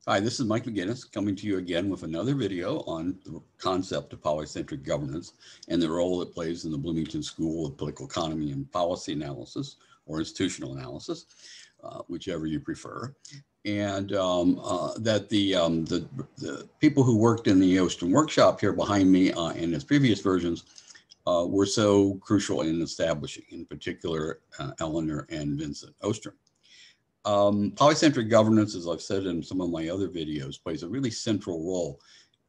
Hi, this is Mike McGinnis coming to you again with another video on the concept of polycentric governance and the role it plays in the Bloomington School of Political Economy and Policy Analysis or institutional analysis, whichever you prefer. And that the people who worked in the Ostrom workshop here behind me in its previous versions were so crucial in establishing, in particular, Eleanor and Vincent Ostrom. Polycentric governance, as I've said in some of my other videos, plays a really central role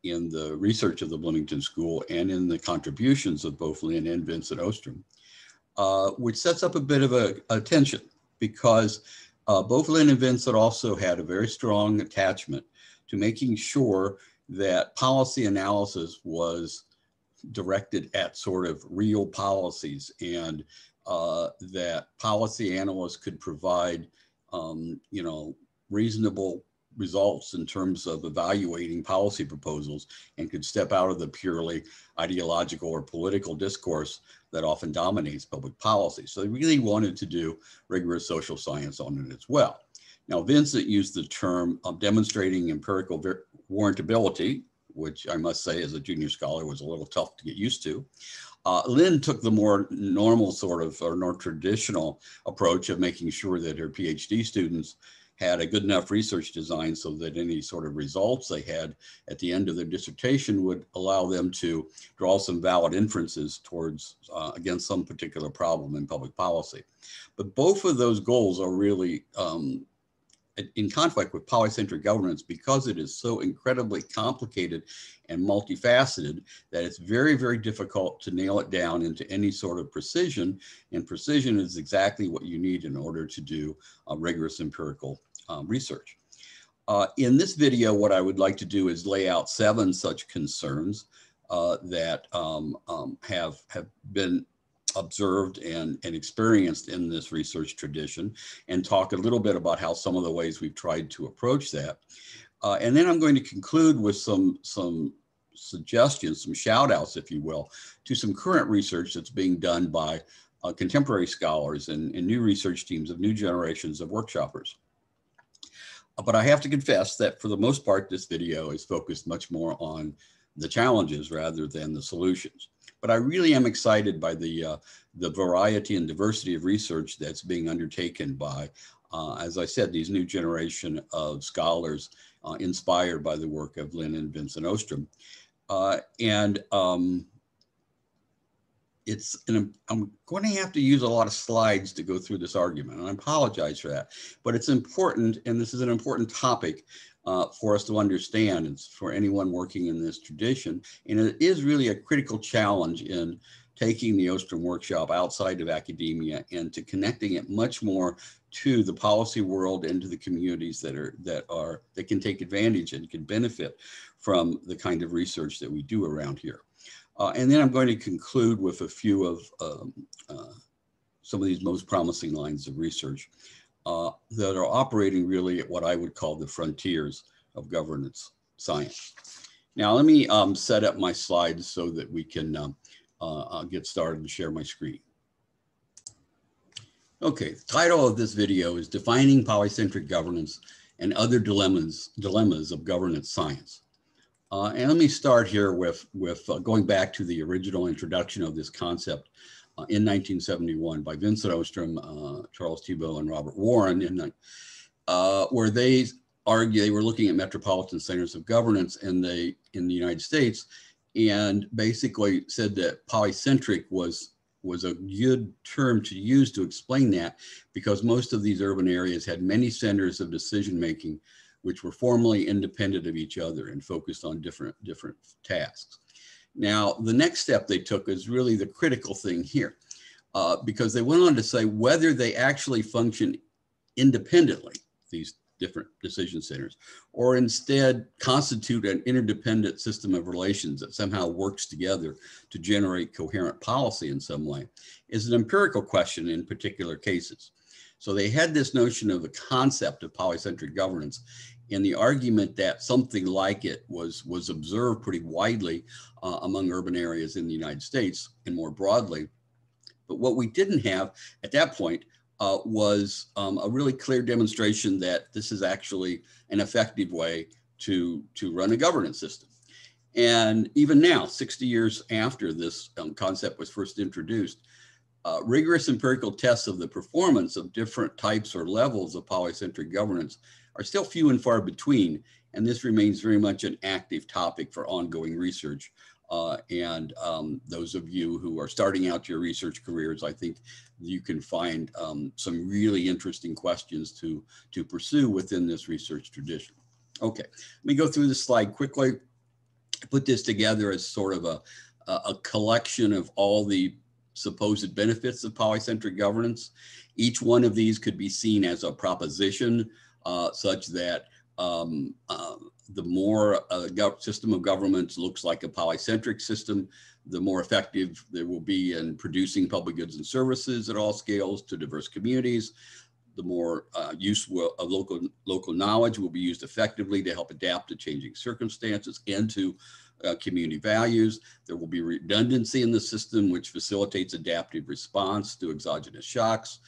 in the research of the Bloomington School and in the contributions of both Lynn and Vincent Ostrom, which sets up a bit of a tension because both Lynn and Vincent also had a very strong attachment to making sure that policy analysis was directed at sort of real policies and that policy analysts could provide reasonable results in terms of evaluating policy proposals and could step out of the purely ideological or political discourse that often dominates public policy. So they really wanted to do rigorous social science on it as well. Now, Vincent used the term demonstrating empirical warrantability, which I must say as a junior scholar was a little tough to get used to. Lynn took the more normal sort of, or more traditional approach of making sure that her PhD students had a good enough research design so that any sort of results they had at the end of their dissertation would allow them to draw some valid inferences towards, against some particular problem in public policy. But both of those goals are really in conflict with polycentric governance because it is so incredibly complicated and multifaceted that it's very, very difficult to nail it down into any sort of precision. And precision is exactly what you need in order to do rigorous empirical research. In this video, what I would like to do is lay out 7 such concerns that have been observed and experienced in this research tradition and talk a little bit about how some of the ways we've tried to approach that. And then I'm going to conclude with some suggestions, some shout outs, if you will, to some current research that's being done by contemporary scholars and new research teams of new generations of workshoppers. But I have to confess that for the most part, this video is focused much more on the challenges rather than the solutions. But I really am excited by the variety and diversity of research that's being undertaken by, as I said, these new generation of scholars inspired by the work of Lynn and Vincent Ostrom. I'm going to have to use a lot of slides to go through this argument, and I apologize for that. But it's important, and this is an important topic for us to understand. It's for anyone working in this tradition. And it is really a critical challenge in taking the Ostrom workshop outside of academia and to connecting it much more to the policy world and to the communities that can take advantage and can benefit from the kind of research that we do around here. And then I'm going to conclude with a few of some of these most promising lines of research that are operating really at what I would call the frontiers of governance science. Now, let me set up my slides so that we can get started and share my screen. Okay, the title of this video is Defining Polycentric Governance and Other Dilemmas of Governance Science. And let me start here with going back to the original introduction of this concept in 1971 by Vincent Ostrom, Charles Thibault, and Robert Warren, where they argue they were looking at metropolitan centers of governance in the United States, and basically said that polycentric was a good term to use to explain that, because most of these urban areas had many centers of decision making which were formally independent of each other and focused on different tasks. Now, the next step they took is really the critical thing here, because they went on to say whether they actually function independently, these different decision centers, or instead constitute an interdependent system of relations that somehow works together to generate coherent policy in some way, is an empirical question in particular cases. So they had this notion of the concept of polycentric governance and the argument that something like it was observed pretty widely among urban areas in the United States and more broadly. But what we didn't have at that point was a really clear demonstration that this is actually an effective way to run a governance system. And even now, 60 years after this concept was first introduced, rigorous empirical tests of the performance of different types or levels of polycentric governance are still few and far between, and this remains very much an active topic for ongoing research. And those of you who are starting out your research careers, I think you can find some really interesting questions to pursue within this research tradition. Okay, let me go through this slide quickly. I put this together as sort of a collection of all the supposed benefits of polycentric governance. Each one of these could be seen as a proposition such that the more a system of governments looks like a polycentric system, the more effective they will be in producing public goods and services at all scales to diverse communities. The more use of local knowledge will be used effectively to help adapt to changing circumstances and to community values. There will be redundancy in the system, which facilitates adaptive response to exogenous shocks.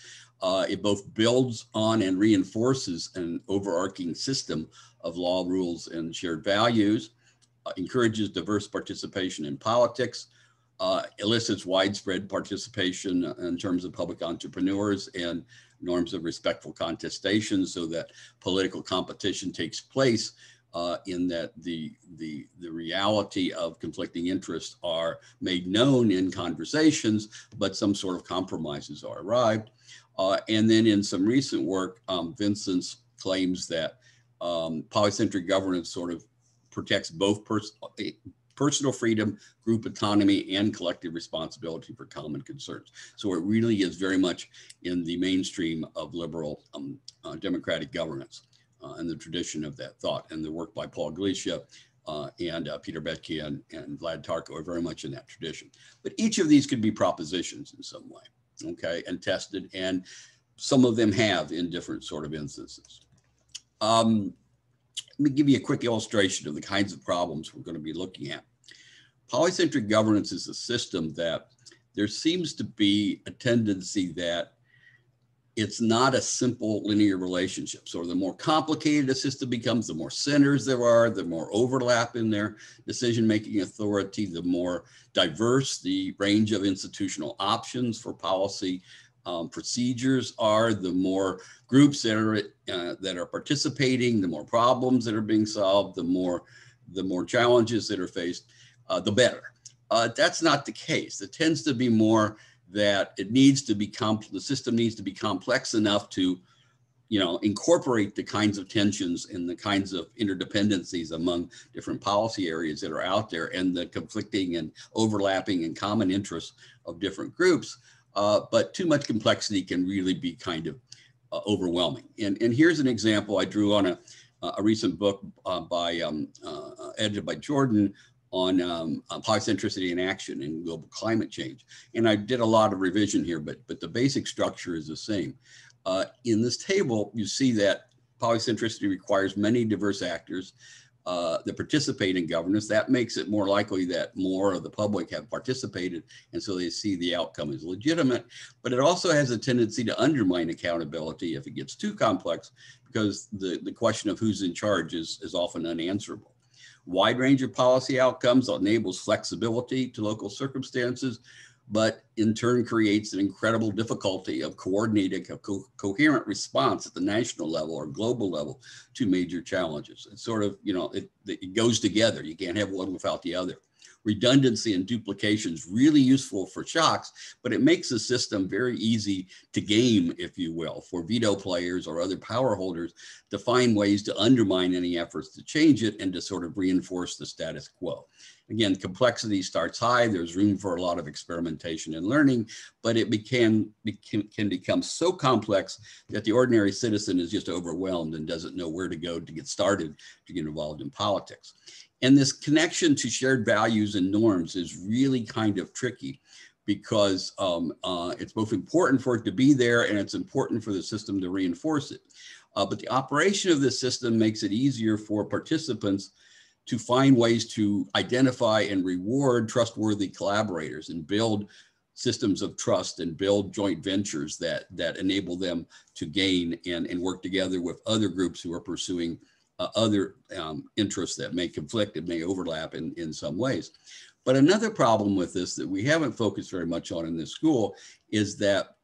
It both builds on and reinforces an overarching system of law, rules, and shared values, encourages diverse participation in politics, elicits widespread participation in terms of public entrepreneurs and norms of respectful contestation so that political competition takes place in that the reality of conflicting interests are made known in conversations, but some sort of compromises are arrived. And then in some recent work, Vincent claims that polycentric governance sort of protects both personal freedom, group autonomy, and collective responsibility for common concerns. So it really is very much in the mainstream of liberal democratic governance and the tradition of that thought. And the work by Paul Glesia and Peter Betke and Vlad Tarko are very much in that tradition. But each of these could be propositions in some way, okay, and tested, and some of them have in different sort of instances. Let me give you a quick illustration of the kinds of problems we're going to be looking at. Polycentric governance is a system that there seems to be a tendency that it's not a simple linear relationship. So the more complicated a system becomes, the more centers there are, the more overlap in their decision-making authority, the more diverse the range of institutional options for policy procedures are, the more groups that are participating, the more problems that are being solved, the more challenges that are faced, the better. That's not the case. It tends to be more that it needs to be the system needs to be complex enough to, incorporate the kinds of tensions and the kinds of interdependencies among different policy areas that are out there and the conflicting and overlapping and common interests of different groups. But too much complexity can really be kind of overwhelming. And here's an example I drew on a recent book edited by Jordan on polycentricity in action and global climate change. And I did a lot of revision here, but the basic structure is the same. In this table, you see that polycentricity requires many diverse actors that participate in governance. That makes it more likely that more of the public have participated, and so they see the outcome as legitimate. But it also has a tendency to undermine accountability if it gets too complex, because the question of who's in charge is often unanswerable. Wide range of policy outcomes enables flexibility to local circumstances, but in turn creates an incredible difficulty of coordinating a coherent response at the national level or global level to major challenges. It's sort of, it goes together. You can't have one without the other. Redundancy and duplication is really useful for shocks, but it makes the system very easy to game, if you will, for veto players or other power holders to find ways to undermine any efforts to change it and to sort of reinforce the status quo. Again, complexity starts high. There's room for a lot of experimentation and learning, but it can become so complex that the ordinary citizen is just overwhelmed and doesn't know where to go to get started to get involved in politics. And this connection to shared values and norms is really kind of tricky because it's both important for it to be there and it's important for the system to reinforce it. But the operation of this system makes it easier for participants to find ways to identify and reward trustworthy collaborators and build systems of trust and build joint ventures that enable them to gain and work together with other groups who are pursuing other interests that may conflict and may overlap in some ways. But another problem with this that we haven't focused very much on in this school is that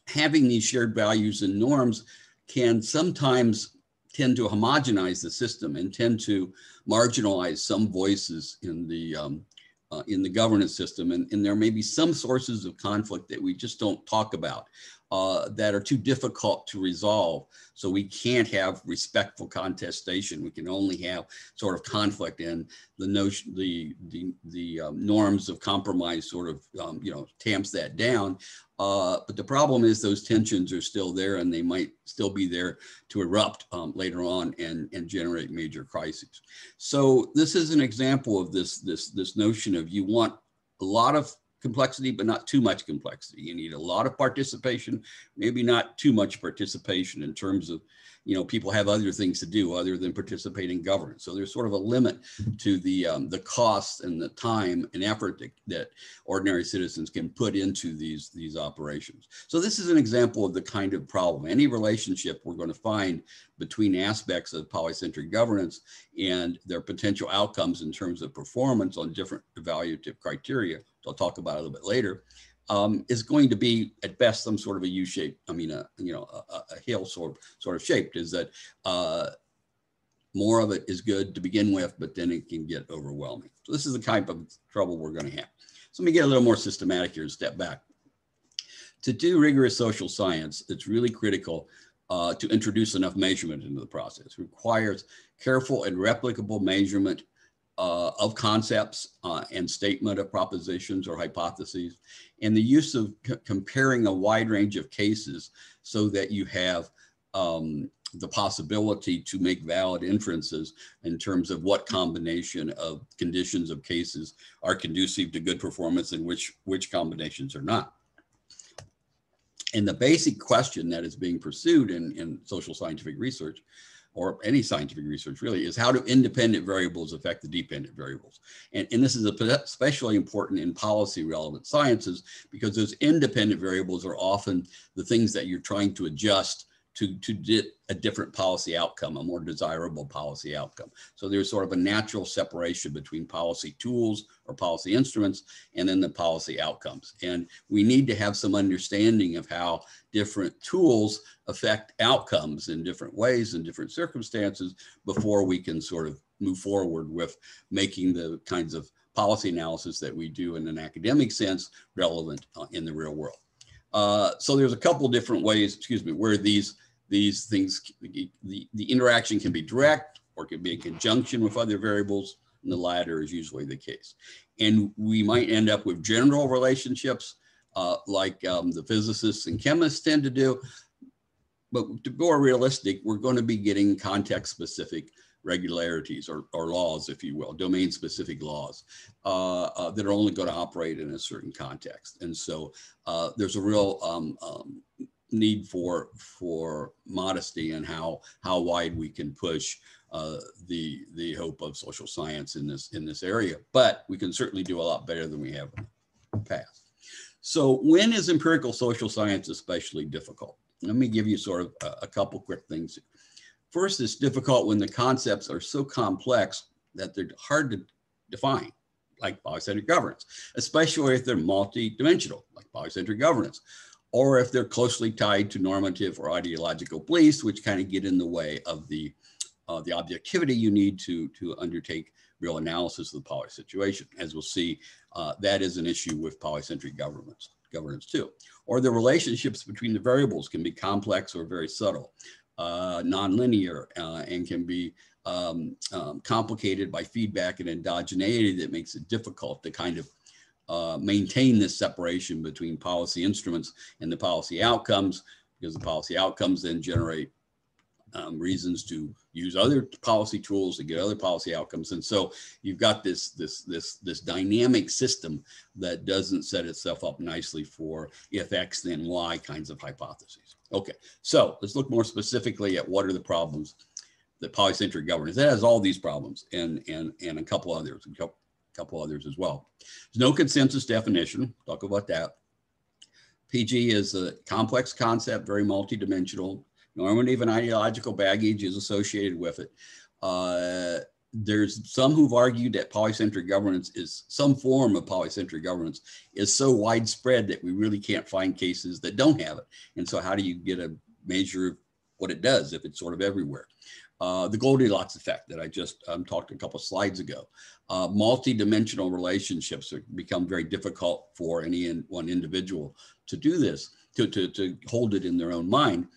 having these shared values and norms can sometimes tend to homogenize the system and tend to marginalize some voices in the governance system. And there may be some sources of conflict that we just don't talk about that are too difficult to resolve. So we can't have respectful contestation. We can only have sort of conflict, and the notion, the norms of compromise sort of, tamps that down. But the problem is those tensions are still there, and they might still be there to erupt later on and generate major crises. So this is an example of this notion of you want a lot of complexity, but not too much complexity. You need a lot of participation, maybe not too much participation in terms of, people have other things to do other than participate in governance. So there's sort of a limit to the cost and the time and effort that ordinary citizens can put into these operations. So this is an example of the kind of problem. Any relationship we're going to find between aspects of polycentric governance and their potential outcomes in terms of performance on different evaluative criteria, which I'll talk about a little bit later, is going to be at best some sort of a U-shape, a hill sort of shaped, is that more of it is good to begin with, but then it can get overwhelming. So this is the type of trouble we're going to have. So let me get a little more systematic here and step back. To do rigorous social science, it's really critical to introduce enough measurement into the process. It requires careful and replicable measurement of concepts and statement of propositions or hypotheses, and the use of comparing a wide range of cases so that you have the possibility to make valid inferences in terms of what combination of conditions of cases are conducive to good performance and which combinations are not. And the basic question that is being pursued in social scientific research, or any scientific research really, is how do independent variables affect the dependent variables? And this is especially important in policy relevant sciences, because those independent variables are often the things that you're trying to adjust to get a different policy outcome, a more desirable policy outcome. So there's sort of a natural separation between policy tools or policy instruments and then the policy outcomes. And we need to have some understanding of how different tools affect outcomes in different ways in different circumstances before we can sort of move forward with making the kinds of policy analysis that we do in an academic sense relevant in the real world. So there's a couple different ways, where these things, the interaction can be direct or can be in conjunction with other variables, and the latter is usually the case. And we might end up with general relationships like the physicists and chemists tend to do. But to be more realistic, we're going to be getting context-specific regularities or laws, if you will, domain-specific laws that are only going to operate in a certain context. And so there's a real need for modesty and how wide we can push the hope of social science in this area. But we can certainly do a lot better than we have in the past. So when is empirical social science especially difficult? Let me give you sort of a couple quick things. First, it's difficult when the concepts are so complex that they're hard to define, like polycentric governance, especially if they're multi-dimensional, like polycentric governance, or if they're closely tied to normative or ideological beliefs, which kind of get in the way of the objectivity you need to undertake real analysis of the poly situation. As we'll see, that is an issue with polycentric governance too. Or the relationships between the variables can be complex or very subtle, nonlinear, and can be complicated by feedback and endogeneity that makes it difficult to kind of maintain this separation between policy instruments and the policy outcomes, because the policy outcomes then generate reasons to use other policy tools to get other policy outcomes. And so you've got this dynamic system that doesn't set itself up nicely for if X then Y kinds of hypotheses. Okay, so let's look more specifically at what are the problems that polycentric governance, that has all these problems and a couple others, a couple others as well. There's no consensus definition. Talk about that. PG is a complex concept, very multidimensional. Normative and ideological baggage is associated with it. There's some who've argued that polycentric governance is some form of polycentric governance is so widespread that we really can't find cases that don't have it. And so how do you get a measure of what it does if it's sort of everywhere? The Goldilocks effect that I just talked a couple of slides ago. Multi-dimensional relationships become very difficult for any one individual to do this, to hold it in their own mind.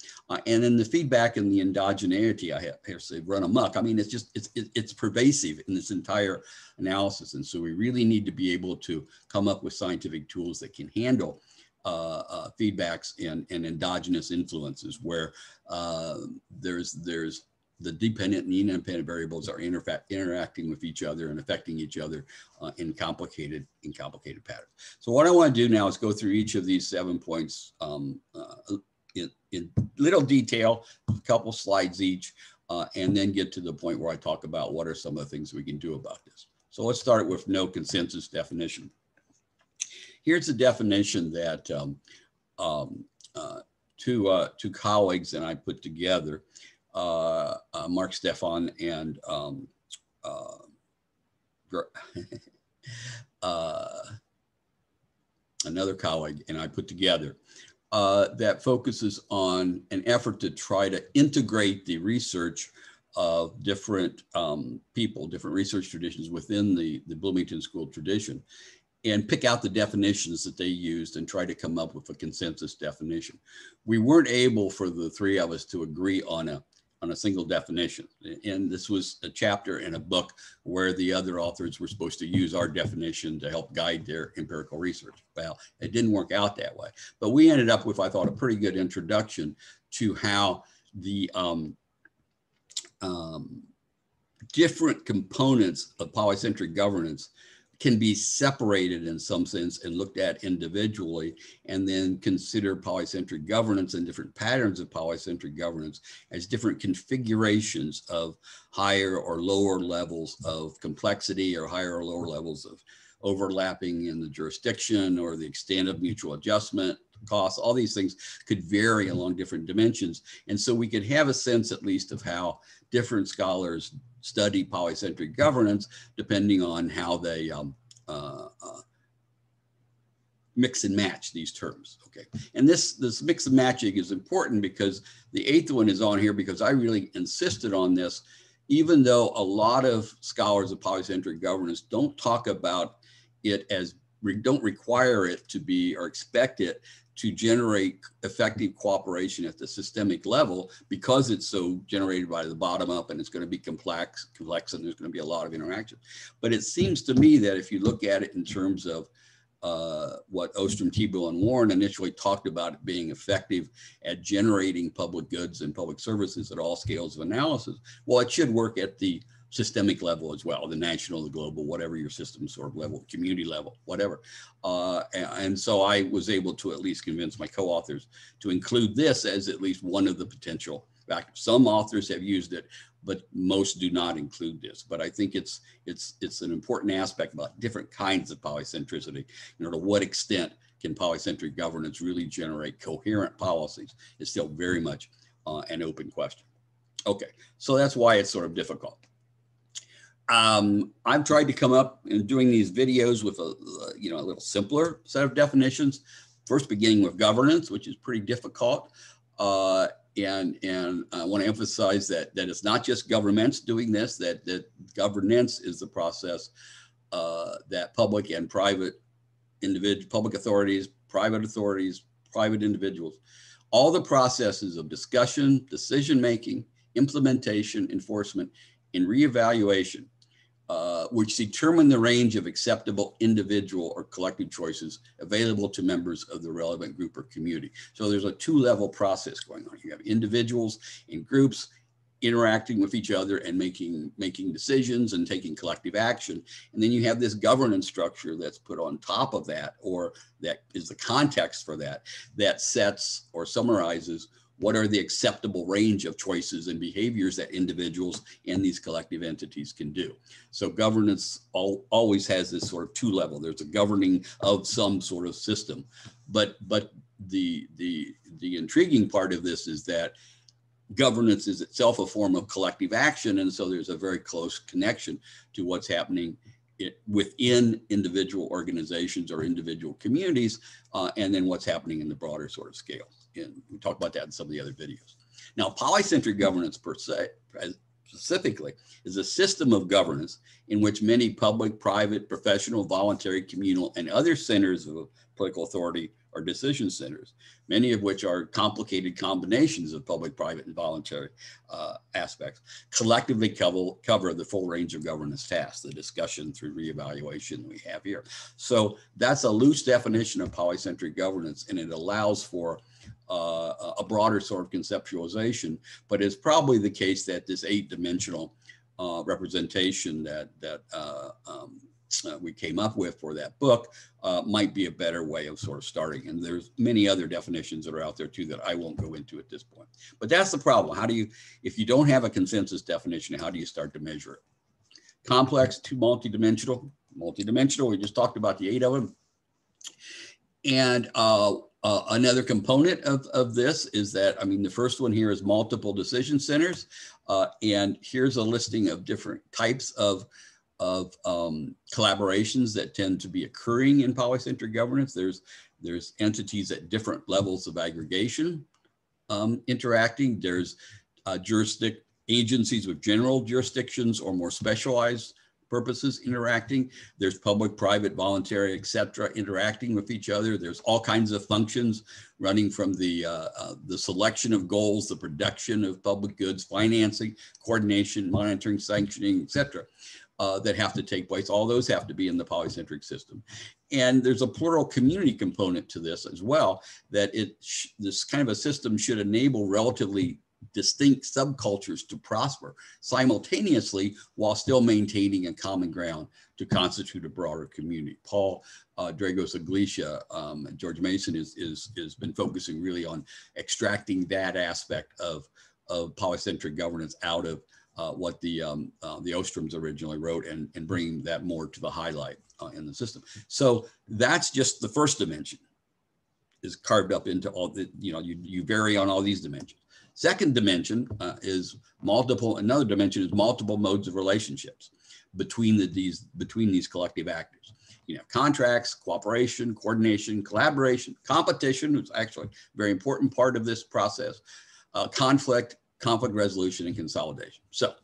And then the feedback and the endogeneity, I have to say, run amok. I mean, it's pervasive in this entire analysis. And so we really need to be able to come up with scientific tools that can handle feedbacks and endogenous influences where there's the dependent and independent variables are interacting with each other and affecting each other in complicated patterns. So what I want to do now is go through each of these 7 points in little detail, a couple slides each, and then get to the point where I talk about what are some of the things we can do about this. So let's start with no consensus definition. Here's a definition that two colleagues and I put together. Mark Stefan and another colleague and I put together that focuses on an effort to try to integrate the research of different people, different research traditions within the Bloomington School tradition, and pick out the definitions that they used and try to come up with a consensus definition. We weren't able for the three of us to agree on a single definition. And this was a chapter in a book where the other authors were supposed to use our definition to help guide their empirical research. Well, it didn't work out that way. But we ended up with, I thought, a pretty good introduction to how the different components of polycentric governance can be separated in some sense and looked at individually, and then consider polycentric governance and different patterns of polycentric governance as different configurations of higher or lower levels of complexity or higher or lower levels of overlapping in the jurisdiction or the extent of mutual adjustment costs. All these things could vary along different dimensions. And so we could have a sense at least of how different scholars study polycentric governance depending on how they mix and match these terms. Okay, and this mix and matching is important because the eighth one is on here because I really insisted on this, even though a lot of scholars of polycentric governance don't talk about it as, don't require it to be or expect it to generate effective cooperation at the systemic level because it's so generated by the bottom up and it's going to be complex and there's going to be a lot of interaction. But it seems to me that if you look at it in terms of what Ostrom, Thibault, and Warren initially talked about it being effective at generating public goods and public services at all scales of analysis, well, it should work at the systemic level as well, the national, the global, whatever your system sort of level, community level, whatever. And so I was able to at least convince my co-authors to include this as at least one of the potential factors. Some authors have used it, but most do not include this. But I think it's an important aspect about different kinds of polycentricity. You know, to what extent can polycentric governance really generate coherent policies? It's still very much an open question. Okay, so that's why it's sort of difficult. I've tried to come up in doing these videos with a little simpler set of definitions. First, beginning with governance, which is pretty difficult. And I want to emphasize that it's not just governments doing this, that governance is the process that public and private public authorities, private individuals, all the processes of discussion, decision-making, implementation, enforcement, and reevaluation, which determine the range of acceptable individual or collective choices available to members of the relevant group or community. So there's a two-level process going on. You have individuals and groups interacting with each other and making decisions and taking collective action. And then you have this governance structure that's put on top of that, or that is the context for that, that sets or summarizes what are the acceptable range of choices and behaviors that individuals and these collective entities can do. So governance always has this sort of two level. There's a governing of some sort of system, but the intriguing part of this is that governance is itself a form of collective action, and so there's a very close connection to what's happening within individual organizations or individual communities, and then what's happening in the broader sort of scale. And we talk about that in some of the other videos. Now, polycentric governance per se, specifically, is a system of governance in which many public, private, professional, voluntary, communal, and other centers of political authority or decision centers, many of which are complicated combinations of public, private, and voluntary aspects, collectively cover the full range of governance tasks, the discussion through reevaluation we have here. So that's a loose definition of polycentric governance, and it allows for a broader sort of conceptualization, but it's probably the case that this 8-dimensional representation that we came up with for that book might be a better way of sort of starting. And there's many other definitions that are out there too that I won't go into at this point. But that's the problem. How do you, if you don't have a consensus definition, how do you start to measure it? Complex to multidimensional. Multidimensional, we just talked about the 8 of them. And another component of this is that, I mean, the first one here is multiple decision centers. And here's a listing of different types of collaborations that tend to be occurring in polycentric governance. There's entities at different levels of aggregation interacting. There's agencies with general jurisdictions or more specialized purposes interacting. There's public, private, voluntary, etc. interacting with each other. There's all kinds of functions running from the selection of goals, the production of public goods, financing, coordination, monitoring, sanctioning, etc. That have to take place. All those have to be in the polycentric system. And there's a plural community component to this as well, that this kind of a system should enable relatively distinct subcultures to prosper simultaneously while still maintaining a common ground to constitute a broader community. Paul Dragos Iglesia and George Mason has been focusing really on extracting that aspect of polycentric governance out of what the Ostroms originally wrote and bringing that more to the highlight in the system. So that's just the first dimension, is carved up into all the, you vary on all these dimensions. Second dimension is another dimension is multiple modes of relationships between these collective actors. Contracts, cooperation, coordination, collaboration, competition, which is actually a very important part of this process, conflict resolution, and consolidation. So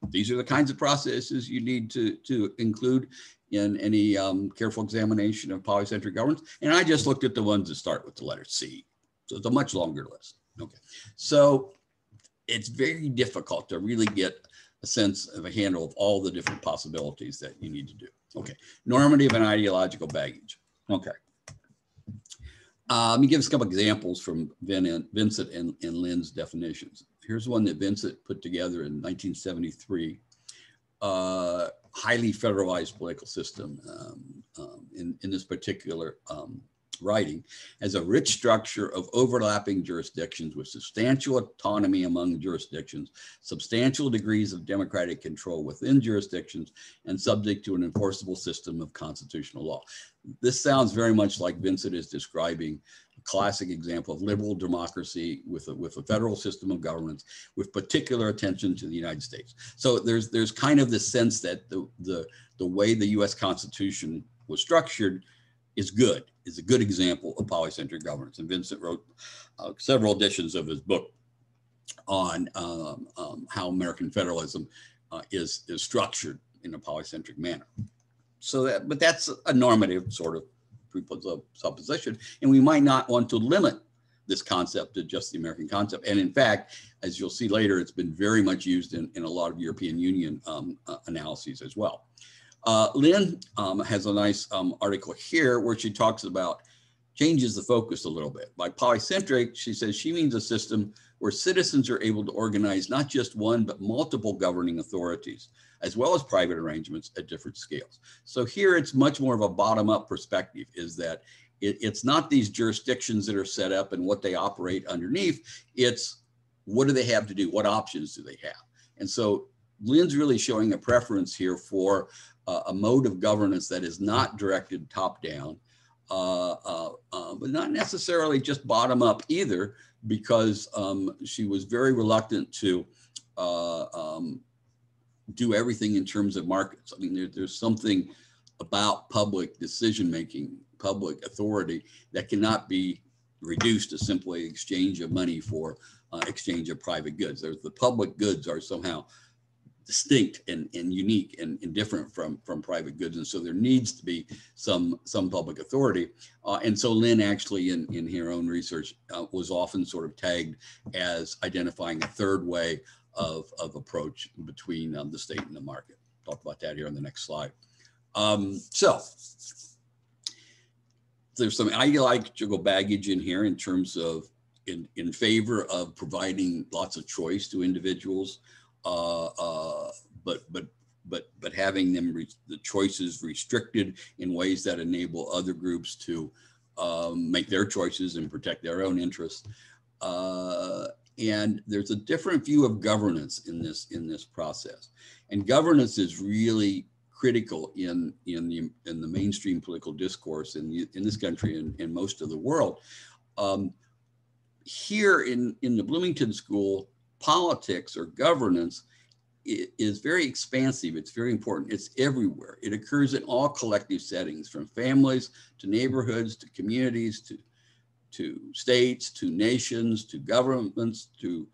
these are the kinds of processes you need to include in any careful examination of polycentric governance. And I just looked at the ones that start with the letter C. So it's a much longer list. Okay, so it's very difficult to really get a sense of a handle of all the different possibilities that you need to do. Okay, normative and ideological baggage. Okay. Let me give us a couple examples from Vincent and Lynn's definitions. Here's one that Vincent put together in 1973. Highly federalized political system in this particular writing as a rich structure of overlapping jurisdictions with substantial autonomy among jurisdictions, substantial degrees of democratic control within jurisdictions, and subject to an enforceable system of constitutional law. This sounds very much like Vincent is describing a classic example of liberal democracy with a federal system of governance with particular attention to the United States. So there's kind of this sense that the way the US Constitution was structured is a good example of polycentric governance. And Vincent wrote several editions of his book on how American federalism is structured in a polycentric manner. So but that's a normative sort of presupposition, and we might not want to limit this concept to just the American concept. And in fact, as you'll see later, it's been very much used in a lot of European Union analyses as well. Lynn has a nice article here where she talks about, changes the focus a little bit. By polycentric, she says she means a system where citizens are able to organize not just one, but multiple governing authorities, as well as private arrangements at different scales. So here it's much more of a bottom-up perspective, is that It's not these jurisdictions that are set up and what they operate underneath. It's what do they have to do? What options do they have? And so Lynn's really showing a preference here for a mode of governance that is not directed top down, but not necessarily just bottom up either, because she was very reluctant to do everything in terms of markets. I mean, there's something about public decision-making, public authority that cannot be reduced to simply exchange of money for exchange of private goods. The public goods are somehow distinct and unique and different from private goods. And so there needs to be some public authority. And so Lynn actually in her own research was often sort of tagged as identifying a third way of approach between the state and the market. Talk about that here on the next slide. So there's some ideological baggage in here in terms of in favor of providing lots of choice to individuals, but having them the choices restricted in ways that enable other groups to make their choices and protect their own interests. And there's a different view of governance in this process, and governance is really critical in the mainstream political discourse in this country and most of the world. Here in the Bloomington School, politics or governance is very expansive. It's very important. It's everywhere. It occurs in all collective settings, from families to neighborhoods to communities to states to nations to governments to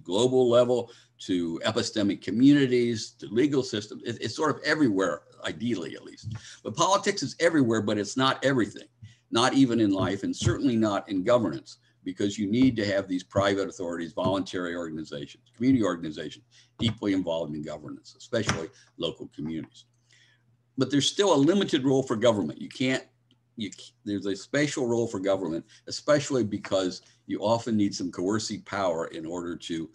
global level to epistemic communities to legal systems. It's sort of everywhere, ideally at least. But politics is everywhere, but it's not everything, not even in life, and certainly not in governance, because you need to have these private authorities, voluntary organizations, community organizations, deeply involved in governance, especially local communities. But there's still a limited role for government. There's a special role for government, especially because you often need some coercive power in order to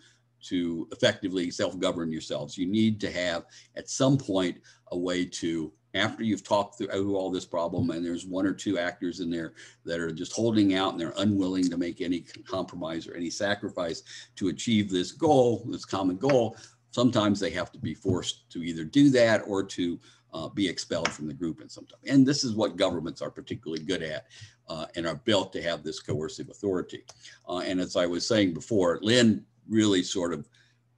effectively self-govern yourselves. You need to have, at some point, a way to, after you've talked through all this problem and there's one or two actors in there that are just holding out and they're unwilling to make any compromise or any sacrifice to achieve this goal, this common goal, sometimes they have to be forced to either do that or to be expelled from the group in some time. And this is what governments are particularly good at and are built to have this coercive authority. And as I was saying before, Lynn really sort of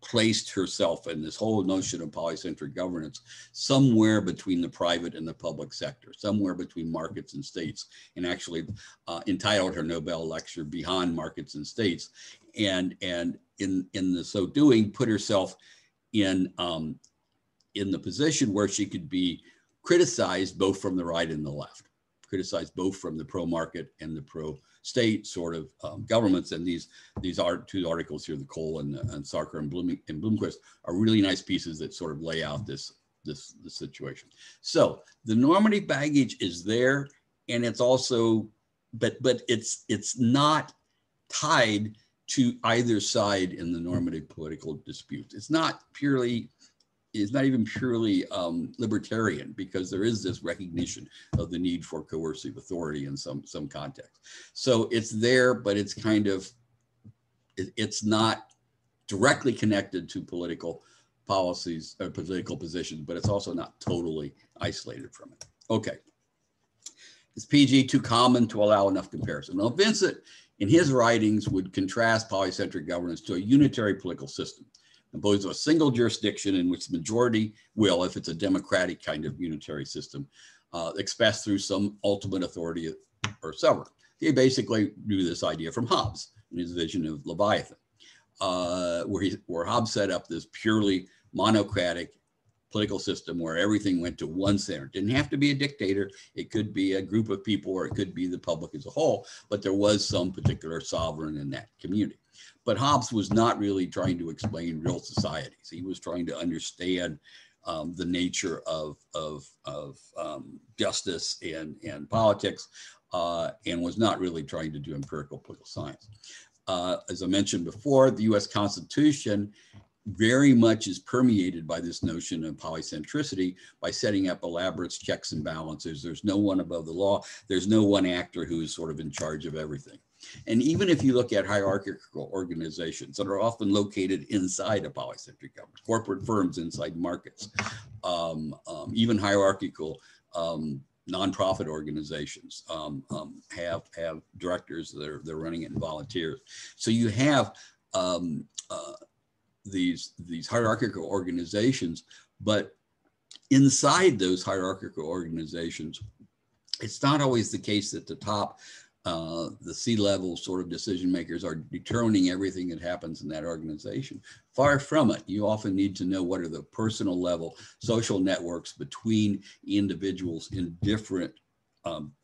placed herself in this whole notion of polycentric governance somewhere between the private and the public sector, somewhere between markets and states, and actually entitled her Nobel lecture Beyond Markets and States. And in the so doing, put herself in the position where she could be criticized both from the right and the left, criticized both from the pro-market and the pro-state sort of governments. And these are two articles here, the Cole and Sarkar and Bloomquist, are really nice pieces that sort of lay out this situation. So the normative baggage is there, and it's also, but it's not tied to either side in the normative political disputes. It's not even purely libertarian, because there is this recognition of the need for coercive authority in some context. So it's there, but it's kind of, it's not directly connected to political policies or political positions, but it's also not totally isolated from it. Okay. Is PG too common to allow enough comparison? Now, Vincent, in his writings, would contrast polycentric governance to a unitary political system, composed of a single jurisdiction in which the majority will, if it's a democratic kind of unitary system, express through some ultimate authority or sovereign. He basically drew this idea from Hobbes in his vision of Leviathan, where Hobbes set up this purely monocratic political system where everything went to one center. It didn't have to be a dictator. It could be a group of people, or it could be the public as a whole, but there was some particular sovereign in that community. But Hobbes was not really trying to explain real societies. He was trying to understand the nature of justice and politics, and was not really trying to do empirical political science. As I mentioned before, the US Constitution very much is permeated by this notion of polycentricity by setting up elaborate checks and balances. There's no one above the law. There's no one actor who is sort of in charge of everything. And even if you look at hierarchical organizations that are often located inside a polycentric government, corporate firms inside markets, even hierarchical nonprofit organizations have directors that are running it and volunteers. So you have these hierarchical organizations, but inside those hierarchical organizations, it's not always the case that the top, the C-level sort of decision makers are determining everything that happens in that organization. Far from it. You often need to know what are the personal level social networks between individuals in different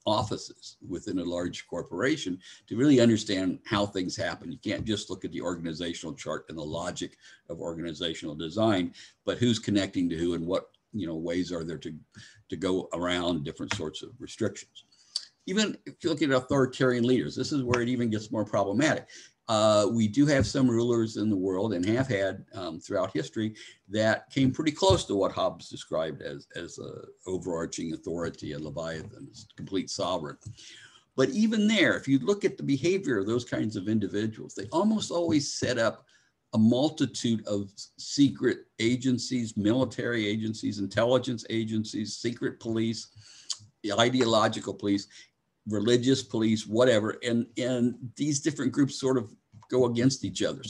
offices within a large corporation to really understand how things happen. You can't just look at the organizational chart and the logic of organizational design, but who's connecting to who and what ways are there to go around different sorts of restrictions. Even if you look at authoritarian leaders, this is where it even gets more problematic. We do have some rulers in the world and have had throughout history that came pretty close to what Hobbes described as an overarching authority, a leviathan, a complete sovereign. But even there, if you look at the behavior of those kinds of individuals, they almost always set up a multitude of secret agencies, military agencies, intelligence agencies, secret police, ideological police, religious police, whatever, and these different groups sort of go against each other.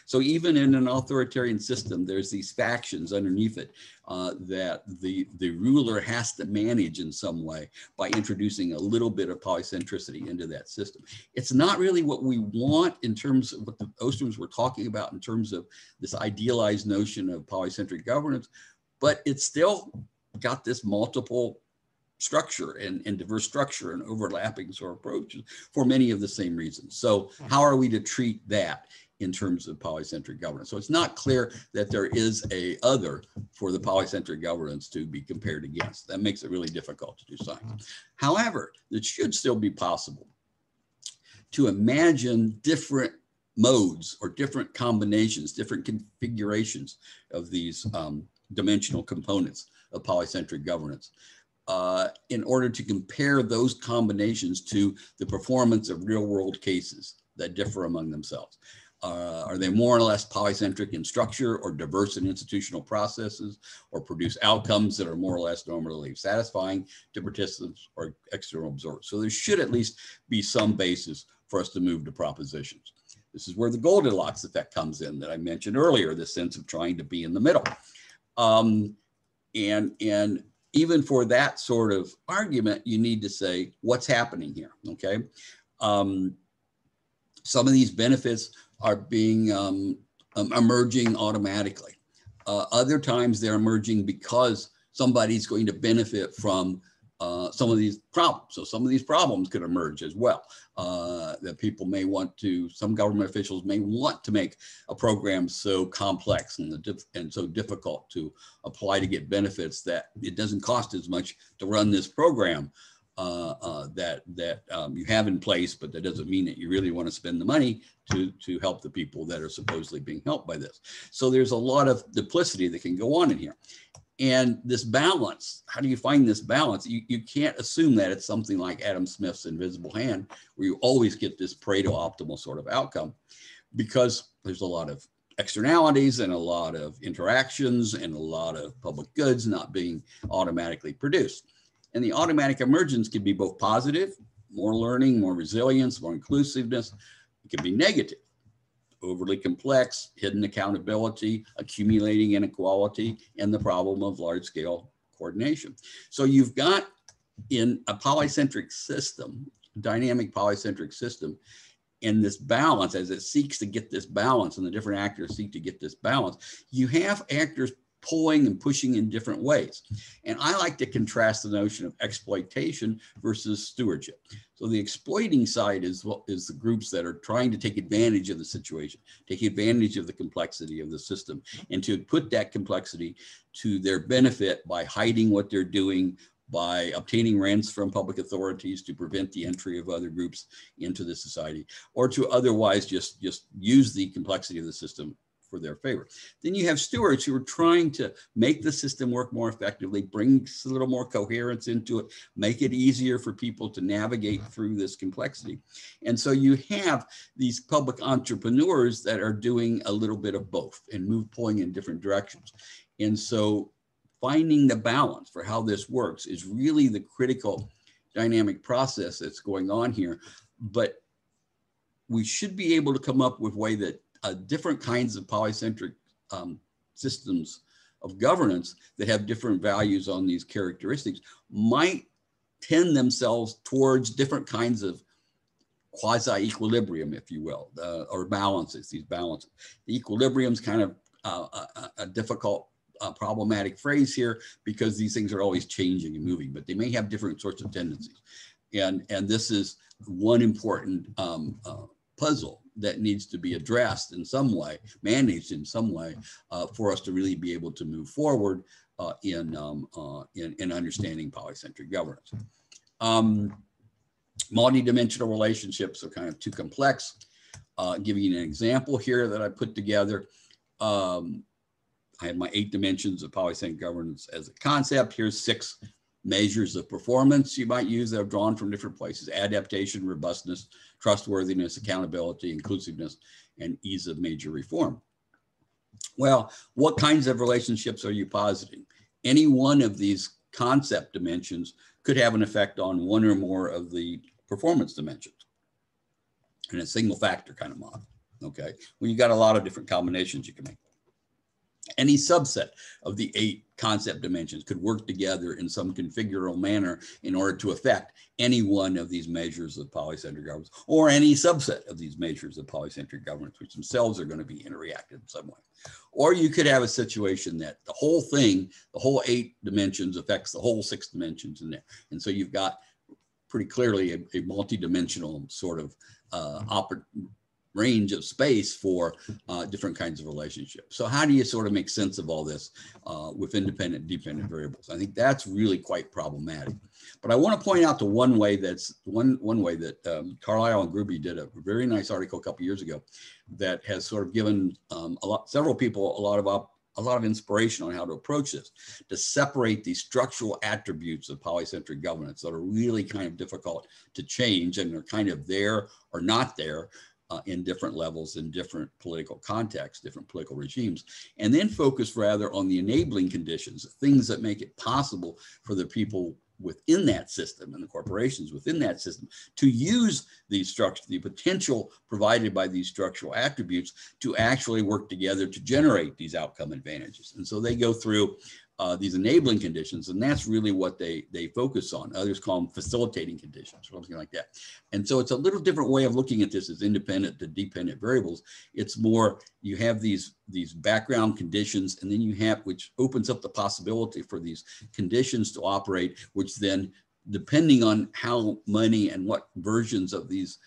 So even in an authoritarian system, there's these factions underneath it that the ruler has to manage in some way by introducing a little bit of polycentricity into that system. It's not really what we want in terms of what the Ostroms were talking about in terms of this idealized notion of polycentric governance, but it's still got this multiple structure and diverse structure and overlapping sort of approaches for many of the same reasons. So how are we to treat that in terms of polycentric governance? So it's not clear that there is a other for the polycentric governance to be compared against. That makes it really difficult to do science. However, it should still be possible to imagine different modes or different combinations, different configurations of these dimensional components of polycentric governance. In order to compare those combinations to the performance of real world cases that differ among themselves. Are they more or less polycentric in structure or diverse in institutional processes or produce outcomes that are more or less normally satisfying to participants or external observers? So there should at least be some basis for us to move to propositions. This is where the Goldilocks effect comes in that I mentioned earlier, the sense of trying to be in the middle. And even for that sort of argument, you need to say, what's happening here, okay? Some of these benefits are being emerging automatically. Other times they're emerging because somebody's going to benefit from some of these problems. So some of these problems could emerge as well, that people may want to, some government officials may want to make a program so complex and so difficult to apply to get benefits that it doesn't cost as much to run this program that you have in place, but that doesn't mean that you really want to spend the money to help the people that are supposedly being helped by this. So there's a lot of duplicity that can go on in here. And this balance, how do you find this balance? You can't assume that it's something like Adam Smith's invisible hand, where you always get this Pareto optimal sort of outcome, because there's a lot of externalities and a lot of interactions and a lot of public goods not being automatically produced. And the automatic emergence can be both positive, more learning, more resilience, more inclusiveness. It can be negative, overly complex, hidden accountability, accumulating inequality, and the problem of large-scale coordination. So you've got in a polycentric system, dynamic polycentric system, and this balance, as it seeks to get this balance, and the different actors seek to get this balance, you have actors pulling and pushing in different ways. And I like to contrast the notion of exploitation versus stewardship. So the exploiting side is the groups that are trying to take advantage of the situation, take advantage of the complexity of the system, and to put that complexity to their benefit by hiding what they're doing, by obtaining rents from public authorities to prevent the entry of other groups into the society, or to otherwise just use the complexity of the system their favor. Then you have stewards who are trying to make the system work more effectively, bring a little more coherence into it, make it easier for people to navigate through this complexity. And so you have these public entrepreneurs that are doing a little bit of both and pulling in different directions. And so finding the balance for how this works is really the critical dynamic process that's going on here. But we should be able to come up with a way that different kinds of polycentric systems of governance that have different values on these characteristics might tend themselves towards different kinds of quasi-equilibrium, if you will, or balances, these balances. The equilibrium is kind of a difficult problematic phrase here because these things are always changing and moving, but they may have different sorts of tendencies. And this is one important puzzle that needs to be addressed in some way, managed in some way, for us to really be able to move forward in understanding polycentric governance. Multi-dimensional relationships are kind of too complex. Giving you an example here that I put together. I have my 8 dimensions of polycentric governance as a concept. Here's 6 measures of performance you might use that are drawn from different places: adaptation, robustness, trustworthiness, accountability, inclusiveness, and ease of major reform. Well, what kinds of relationships are you positing? Any one of these concept dimensions could have an effect on one or more of the performance dimensions in a single factor kind of model, okay? Well, you got a lot of different combinations you can make. Any subset of the 8 concept dimensions could work together in some configurable manner in order to affect any one of these measures of polycentric governance, or any subset of these measures of polycentric governance, which themselves are going to be interreactive in some way. Or you could have a situation that the whole thing, the whole 8 dimensions affects the whole 6 dimensions in there. And so you've got pretty clearly a multi-dimensional sort of range of space for different kinds of relationships. So how do you sort of make sense of all this with independent and dependent variables? I think that's really quite problematic. But I want to point out to one way that's one way that Carlisle and Gruby did a very nice article a couple years ago that has sort of given several people a lot of inspiration on how to approach this, to separate these structural attributes of polycentric governance that are really kind of difficult to change and are kind of there or not there in different levels, in different political contexts, different political regimes, and then focus rather on the enabling conditions, things that make it possible for the people within that system and the corporations within that system to use these structures, the potential provided by these structural attributes to actually work together to generate these outcome advantages. And so they go through these enabling conditions, and that's really what they focus on. Others call them facilitating conditions or something like that. And so it's a little different way of looking at this as independent to dependent variables. It's more, you have these background conditions, and then you have, which opens up the possibility for these conditions to operate, which then, depending on how many and what versions of these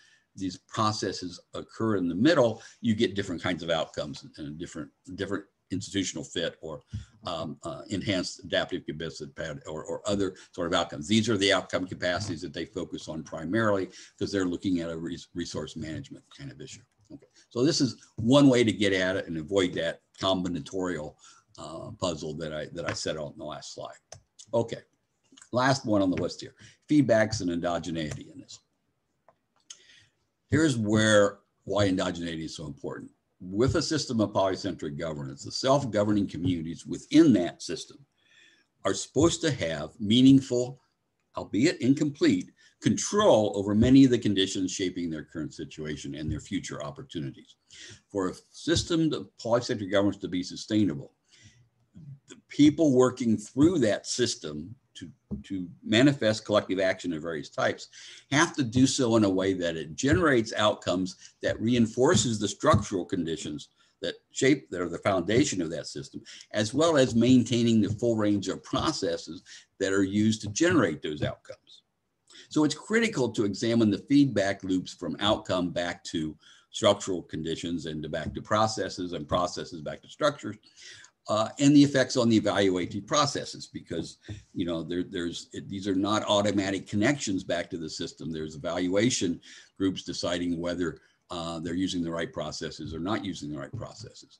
processes occur in the middle, you get different kinds of outcomes and different institutional fit or enhanced adaptive capacity or other sort of outcomes. These are the outcome capacities that they focus on primarily because they're looking at a resource management kind of issue. Okay. So this is one way to get at it and avoid that combinatorial puzzle that I set out in the last slide. Okay, last one on the list here, feedbacks and endogeneity in this. Here's why endogeneity is so important. With a system of polycentric governance, the self-governing communities within that system are supposed to have meaningful, albeit incomplete, control over many of the conditions shaping their current situation and their future opportunities. For a system of polycentric governance to be sustainable, the people working through that system to manifest collective action of various types have to do so in a way that it generates outcomes that reinforces the structural conditions that are the foundation of that system, as well as maintaining the full range of processes that are used to generate those outcomes. So it's critical to examine the feedback loops from outcome back to structural conditions and back to processes and processes back to structures. And the effects on the evaluative processes, because these are not automatic connections back to the system. There's evaluation groups deciding whether they're using the right processes or not using the right processes,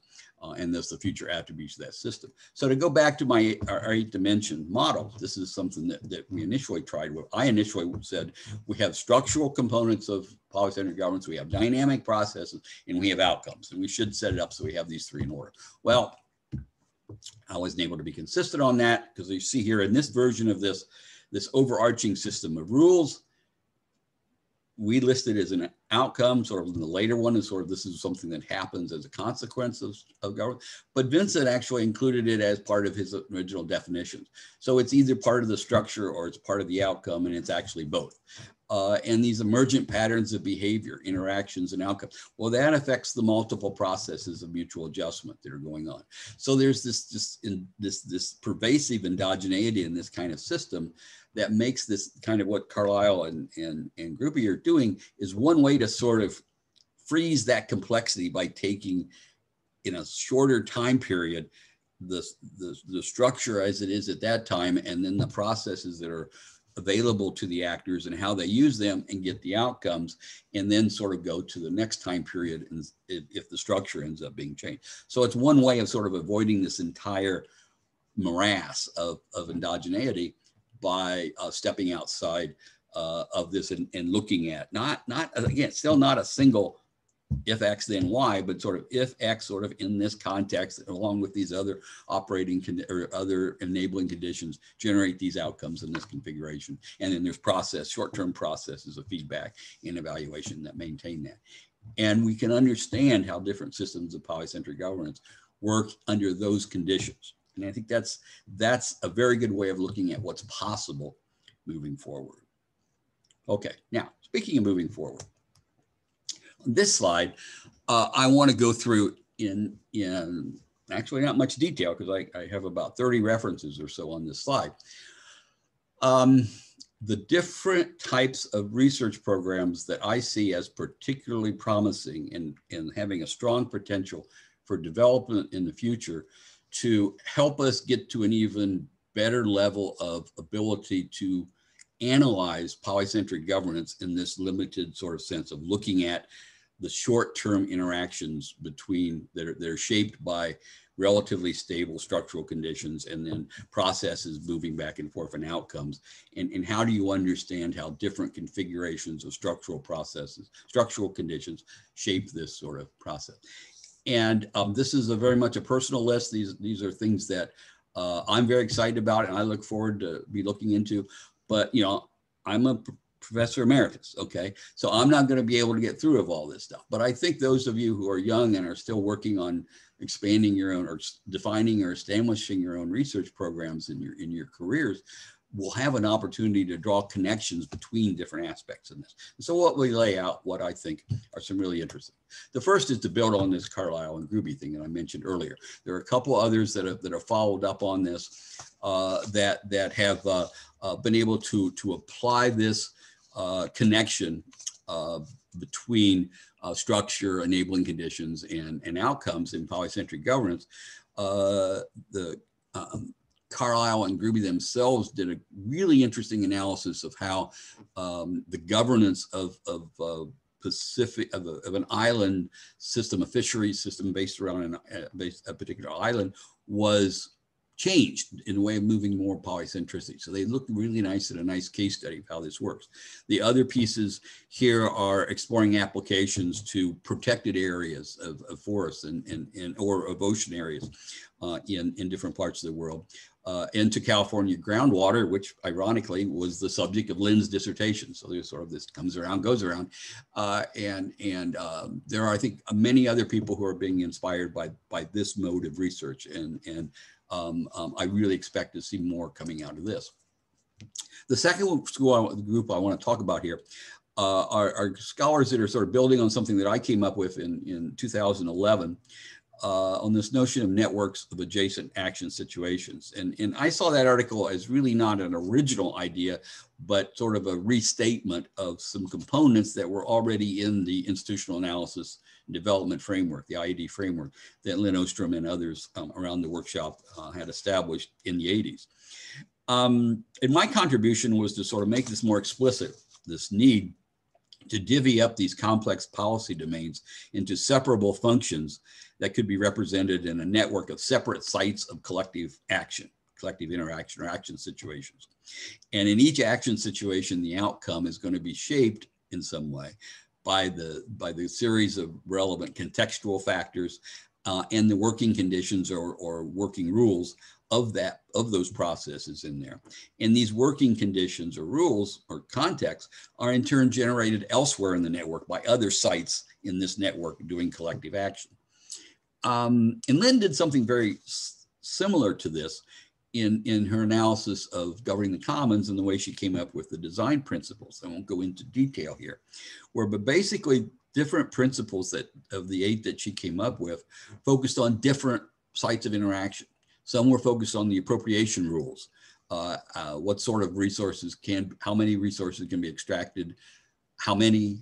and thus the future attributes of that system. So to go back to my our 8-dimension model, this is something that we initially tried with. I initially said we have structural components of polycentric governance, we have dynamic processes, and we have outcomes, and we should set it up so we have these three in order. Well, I wasn't able to be consistent on that, because you see here in this version of this overarching system of rules, we listed as an outcome. Sort of the later one is sort of this is something that happens as a consequence of government. But Vincent actually included it as part of his original definitions. So it's either part of the structure or it's part of the outcome, and it's actually both. And these emergent patterns of behavior, interactions, and outcomes, well, that affects the multiple processes of mutual adjustment that are going on. So there's this pervasive endogeneity in this kind of system that makes this kind of what Carlisle and Gruby are doing is one way to sort of freeze that complexity by taking, in a shorter time period, the structure as it is at that time, and then the processes that are available to the actors and how they use them and get the outcomes, and then sort of go to the next time period and if the structure ends up being changed. So it's one way of sort of avoiding this entire morass of endogeneity by stepping outside of this and looking at not again, still not a single if X then Y, but sort of if X sort of in this context, along with these other operating or other enabling conditions, generate these outcomes in this configuration. And then there's short-term processes of feedback and evaluation that maintain that. And we can understand how different systems of polycentric governance work under those conditions. And I think that's a very good way of looking at what's possible moving forward. Okay, now speaking of moving forward, on this slide, I want to go through in actually not much detail, because I have about 30 references or so on this slide. The different types of research programs that I see as particularly promising and having a strong potential for development in the future to help us get to an even better level of ability to analyze polycentric governance in this limited sort of sense of looking at the short-term interactions between that are shaped by relatively stable structural conditions and then processes moving back and forth and outcomes. And how do you understand how different configurations of structural processes, structural conditions shape this sort of process? And this is very much a personal list. These are things that I'm very excited about and I look forward to be looking into. But, you know, I'm a professor emeritus, okay? So I'm not going to be able to get through of all this stuff. But I think those of you who are young and are still working on expanding your own or defining or establishing your own research programs in your careers will have an opportunity to draw connections between different aspects in this. And so what we lay out, what I think are some really interesting. The first is to build on this Carlisle and Gruby thing that I mentioned earlier. There are a couple others that have followed up on this that have been able to apply this connection between structure, enabling conditions, and outcomes in polycentric governance. Carlisle and Gruby themselves did a really interesting analysis of how the governance of an island system, a fisheries system based around a particular island, was changed in a way of moving more polycentricity. So they look really nice at a nice case study of how this works. The other pieces here are exploring applications to protected areas of forests or of ocean areas in different parts of the world. Into California groundwater, which ironically was the subject of Lynn's dissertation. So there's sort of this comes around, goes around. There are, I think, many other people who are being inspired by this mode of research. And I really expect to see more coming out of this. The second group I want to talk about here are scholars that are sort of building on something that I came up with in 2011. On this notion of networks of adjacent action situations. And I saw that article as really not an original idea, but sort of a restatement of some components that were already in the institutional analysis and development framework, the IED framework that Lynn Ostrom and others around the workshop had established in the 80s. And my contribution was to sort of make this more explicit, this need to divvy up these complex policy domains into separable functions that could be represented in a network of separate sites of collective action, collective interaction or action situations. And in each action situation, the outcome is going to be shaped in some way by the series of relevant contextual factors and the working conditions or working rules of those processes in there. And these working conditions or rules or contexts are in turn generated elsewhere in the network by other sites in this network doing collective action. And Lynn did something very similar to this in her analysis of governing the commons and the way she came up with the design principles. I won't go into detail here, but basically different principles of the 8 that she came up with focused on different sites of interaction. Some were focused on the appropriation rules, what sort of resources how many resources can be extracted, how many,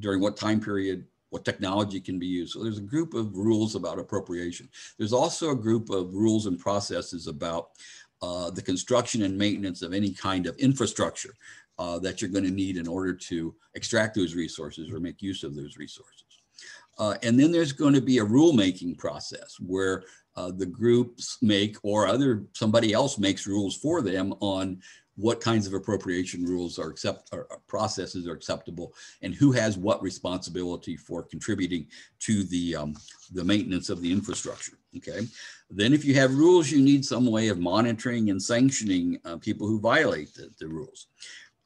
during what time period, what technology can be used. So there's a group of rules about appropriation. There's also a group of rules and processes about the construction and maintenance of any kind of infrastructure that you're going to need in order to extract those resources or make use of those resources. And then there's going to be a rulemaking process where the groups make or somebody else makes rules for them on what kinds of appropriation rules or processes are acceptable and who has what responsibility for contributing to the maintenance of the infrastructure. Okay. Then if you have rules, you need some way of monitoring and sanctioning people who violate the rules.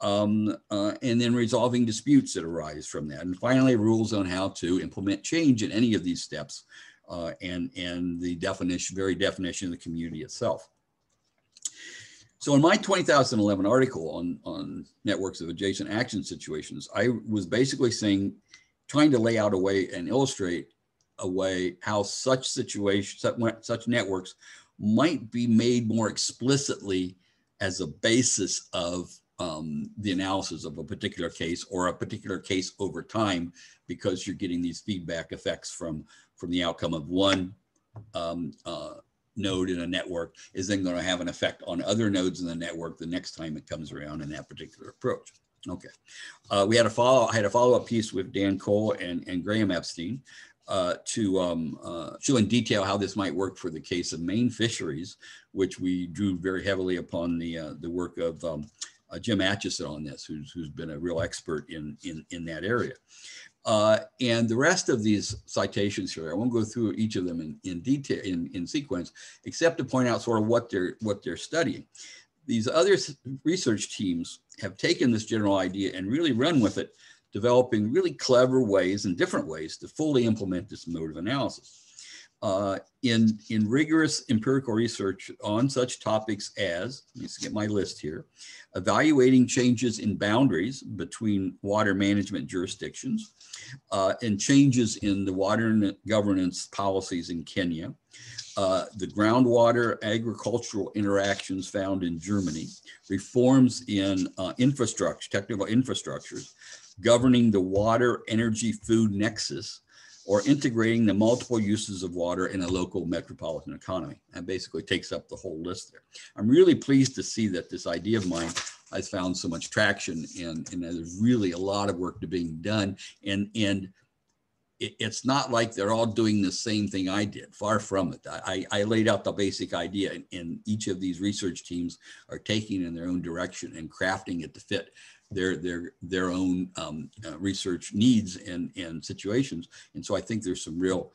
And then resolving disputes that arise from that. And finally, rules on how to implement change in any of these steps and the very definition of the community itself. So in my 2011 article on networks of adjacent action situations, I was basically trying to lay out a way and illustrate a way how such situations, such networks might be made more explicitly as a basis of the analysis of a particular case or a particular case over time, because you're getting these feedback effects from the outcome of one node in a network is then going to have an effect on other nodes in the network the next time it comes around in that particular approach. Okay, I had a follow-up piece with Dan Cole and Graham Epstein to show in detail how this might work for the case of Maine fisheries, which we drew very heavily upon the work of Jim Atchison on this, who's been a real expert in that area. And the rest of these citations here, I won't go through each of them in detail in sequence, except to point out sort of what they're studying. These other research teams have taken this general idea and really run with it, developing really clever ways and different ways to fully implement this mode of analysis. In rigorous empirical research on such topics as, let me get my list here, evaluating changes in boundaries between water management jurisdictions, and changes in the water governance policies in Kenya, the groundwater agricultural interactions found in Germany, reforms in technical infrastructures, governing the water energy food nexus, or integrating the multiple uses of water in a local metropolitan economy. And basically takes up the whole list there. I'm really pleased to see that this idea of mine has found so much traction, and there's really a lot of work being done. And it's not like they're all doing the same thing I did, far from it. I laid out the basic idea, and each of these research teams are taking in their own direction and crafting it to fit their own research needs and situations. And so I think there's some real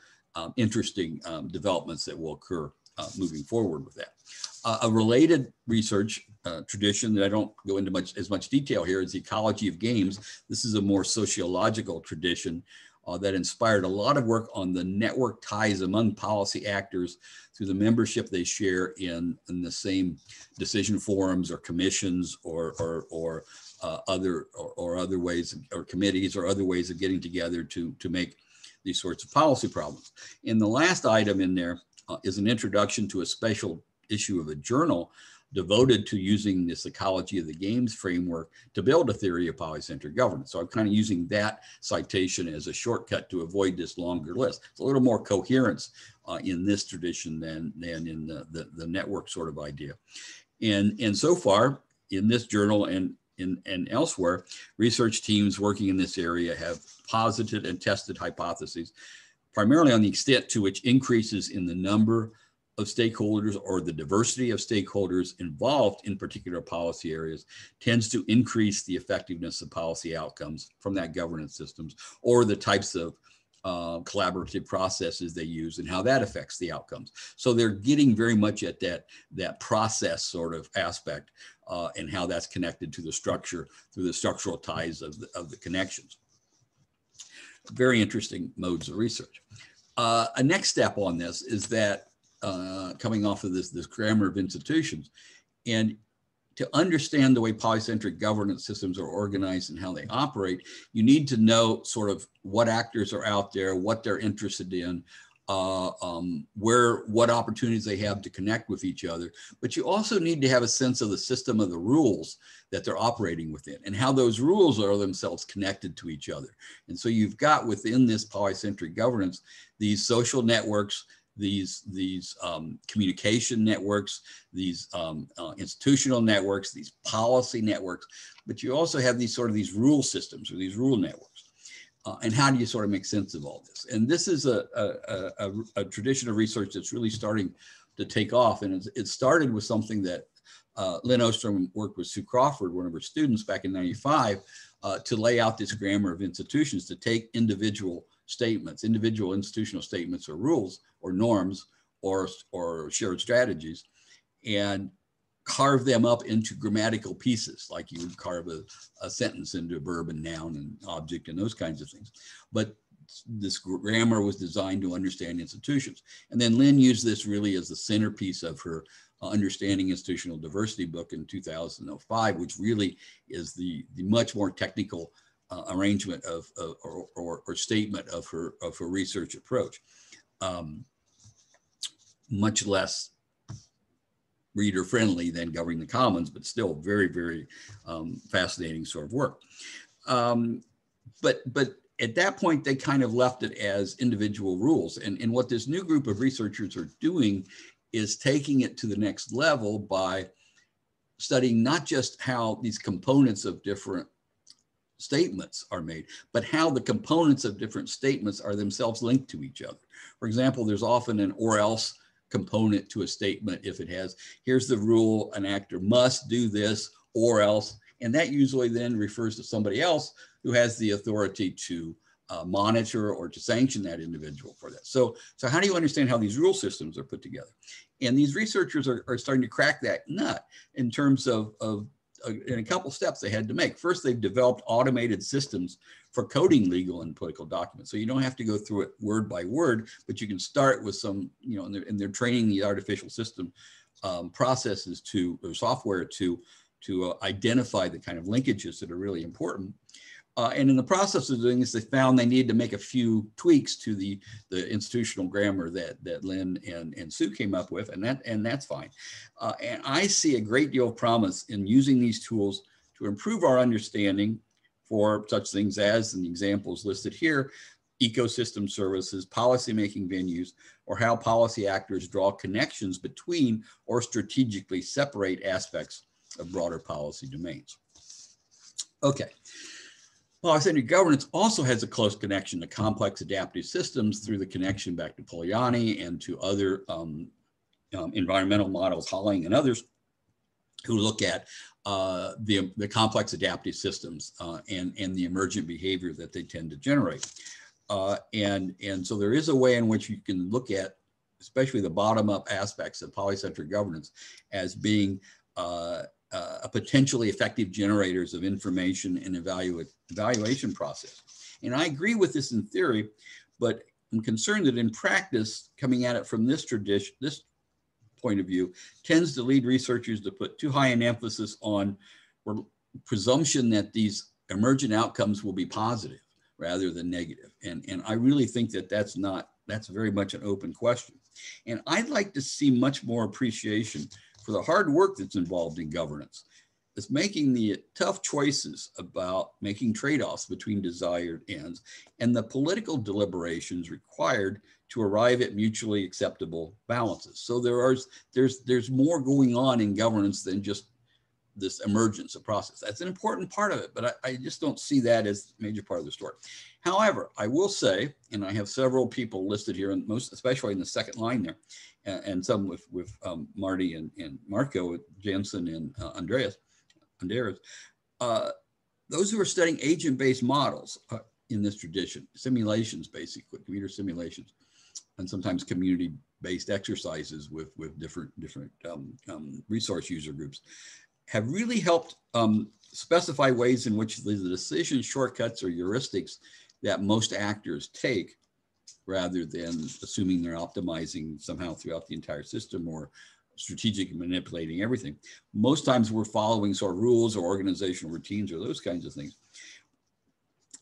interesting developments that will occur moving forward with that. A related research tradition that I don't go into as much detail here is the ecology of games. This is a more sociological tradition that inspired a lot of work on the network ties among policy actors through the membership they share in the same decision forums or commissions or other ways, or committees or other ways of getting together to make these sorts of policy problems. And the last item in there is an introduction to a special issue of a journal devoted to using this ecology of the games framework to build a theory of polycentric governance. So I'm kind of using that citation as a shortcut to avoid this longer list. It's a little more coherence in this tradition than in the network sort of idea. And so far in this journal and and elsewhere, research teams working in this area have posited and tested hypotheses, primarily on the extent to which increases in the number of stakeholders or the diversity of stakeholders involved in particular policy areas tends to increase the effectiveness of policy outcomes from that governance systems, or the types of collaborative processes they use and how that affects the outcomes. So they're getting very much at that process sort of aspect and how that's connected to the structure through the structural ties of the connections. Very interesting modes of research. A next step on this is that coming off of this grammar of institutions, and to understand the way polycentric governance systems are organized and how they operate, you need to know sort of what actors are out there, what they're interested in, what opportunities they have to connect with each other. But you also need to have a sense of the system of the rules that they're operating within and how those rules are themselves connected to each other. And so you've got within this polycentric governance, these social networks, these communication networks, these institutional networks, these policy networks, but you also have these rule systems or these rule networks. And how do you sort of make sense of all this? And this is a tradition of research that's really starting to take off. And it started with something that Lynn Ostrom worked with Sue Crawford, one of her students back in '95, to lay out this grammar of institutions, to take individual statements, individual institutional statements or rules or norms or shared strategies, and carve them up into grammatical pieces, like you would carve a sentence into a verb and noun and object and those kinds of things. But this grammar was designed to understand institutions. And then Lynn used this really as the centerpiece of her Understanding Institutional Diversity book in 2005, which really is the much more technical arrangement of or statement of her research approach. Much less reader friendly than Governing the Commons, but still very, very fascinating sort of work. But at that point, they kind of left it as individual rules. And what this new group of researchers are doing is taking it to the next level by studying not just how these components of different statements are made, but how the components of different statements are themselves linked to each other. For example, there's often an or else component to a statement. If it has, here's the rule, an actor must do this or else, and that usually then refers to somebody else who has the authority to monitor or to sanction that individual for that. So how do you understand how these rule systems are put together? And these researchers are starting to crack that nut in terms of in a couple steps they had to make. First, they've developed automated systems for coding legal and political documents. So you don't have to go through it word by word, but you can start with some, and they're training the artificial system processes or software to identify the kind of linkages that are really important. And in the process of doing this, they found they needed to make a few tweaks to the institutional grammar that Lynn and Sue came up with, and that's fine. And I see a great deal of promise in using these tools to improve our understanding for such things as, in the examples listed here, ecosystem services, policymaking venues, or how policy actors draw connections between or strategically separate aspects of broader policy domains. Okay. Polycentric governance also has a close connection to complex adaptive systems through the connection back to Polanyi and to other environmental models, Holling and others, who look at the complex adaptive systems and the emergent behavior that they tend to generate. And so there is a way in which you can look at, especially the bottom-up aspects of polycentric governance, as being a potentially effective generators of information and evaluation process. And I agree with this in theory, but I'm concerned that in practice, coming at it from this tradition, this point of view, tends to lead researchers to put too high an emphasis on presumption that these emergent outcomes will be positive rather than negative. And I really think that that's very much an open question. And I'd like to see much more appreciation for the hard work that's involved in governance. It's making the tough choices about making trade-offs between desired ends and the political deliberations required to arrive at mutually acceptable balances. So there's more going on in governance than just this emergence of process. That's an important part of it, but I just don't see that as a major part of the story. However, I will say, and I have several people listed here, and most, especially in the second line there, and some with Marty and Marco, Jansen and Andreas, those who are studying agent-based models in this tradition, simulations, basically, computer simulations, and sometimes community-based exercises with different resource user groups, have really helped specify ways in which the decision shortcuts or heuristics that most actors take, rather than assuming they're optimizing somehow throughout the entire system or strategic manipulating everything. Most times we're following sort of rules or organizational routines or those kinds of things,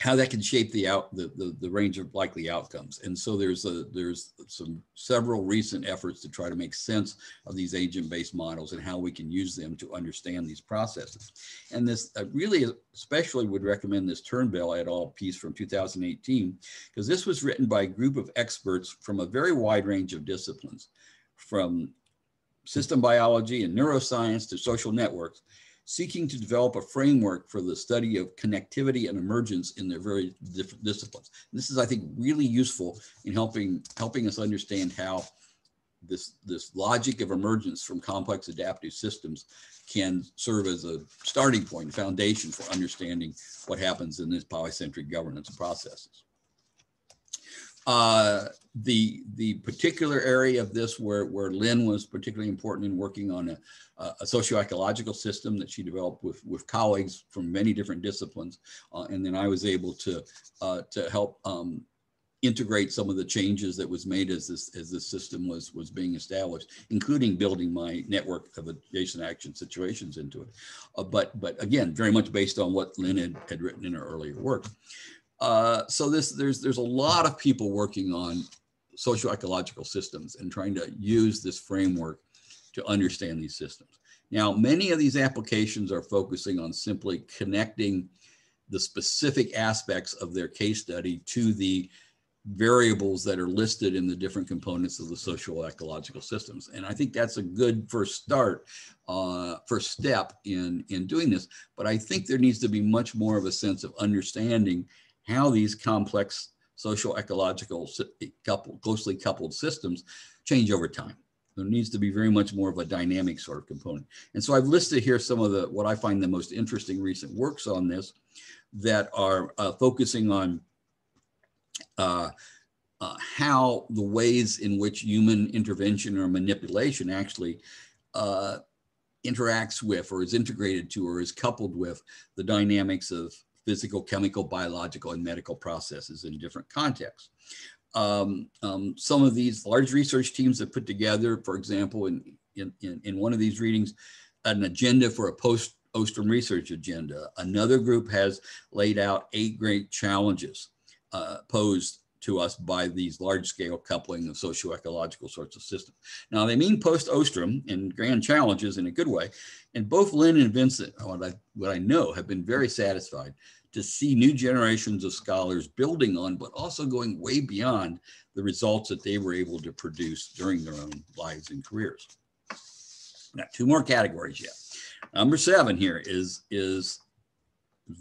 how that can shape the range of likely outcomes. And so there's several recent efforts to try to make sense of these agent-based models and how we can use them to understand these processes. And this really especially would recommend this Turnbull et al. Piece from 2018, because this was written by a group of experts from a very wide range of disciplines, from system biology and neuroscience to social networks, seeking to develop a framework for the study of connectivity and emergence in their very different disciplines. And this is, I think, really useful in helping us understand how this logic of emergence from complex adaptive systems can serve as a starting point, foundation for understanding what happens in this polycentric governance processes. The particular area of this where Lynn was particularly important in working on a socio-ecological system that she developed with colleagues from many different disciplines. And then I was able to help integrate some of the changes that was made as this system was being established, including building my network of adjacent action situations into it. But again, very much based on what Lynn had written in her earlier work. So there's a lot of people working on socio-ecological systems and trying to use this framework to understand these systems. Now, many of these applications are focusing on simply connecting the specific aspects of their case study to the variables that are listed in the different components of the socio-ecological systems. And I think that's a good first step in doing this. But I think there needs to be much more of a sense of understanding how these complex socio-ecological closely coupled systems change over time. There needs to be very much more of a dynamic sort of component. And so I've listed here some of what I find the most interesting recent works on this that are focusing on how the ways in which human intervention or manipulation actually interacts with or is integrated to or is coupled with the dynamics of physical, chemical, biological, and medical processes in different contexts. Some of these large research teams have put together, for example, in one of these readings, an agenda for a post-Ostrom research agenda. Another group has laid out 8 great challenges posed to us by these large-scale coupling of socio-ecological sorts of systems. Now, they mean post-Ostrom and grand challenges in a good way, and both Lynn and Vincent, what I know, have been very satisfied to see new generations of scholars building on, but also going way beyond the results that they were able to produce during their own lives and careers. Now, 2 more categories yet. Number 7 here is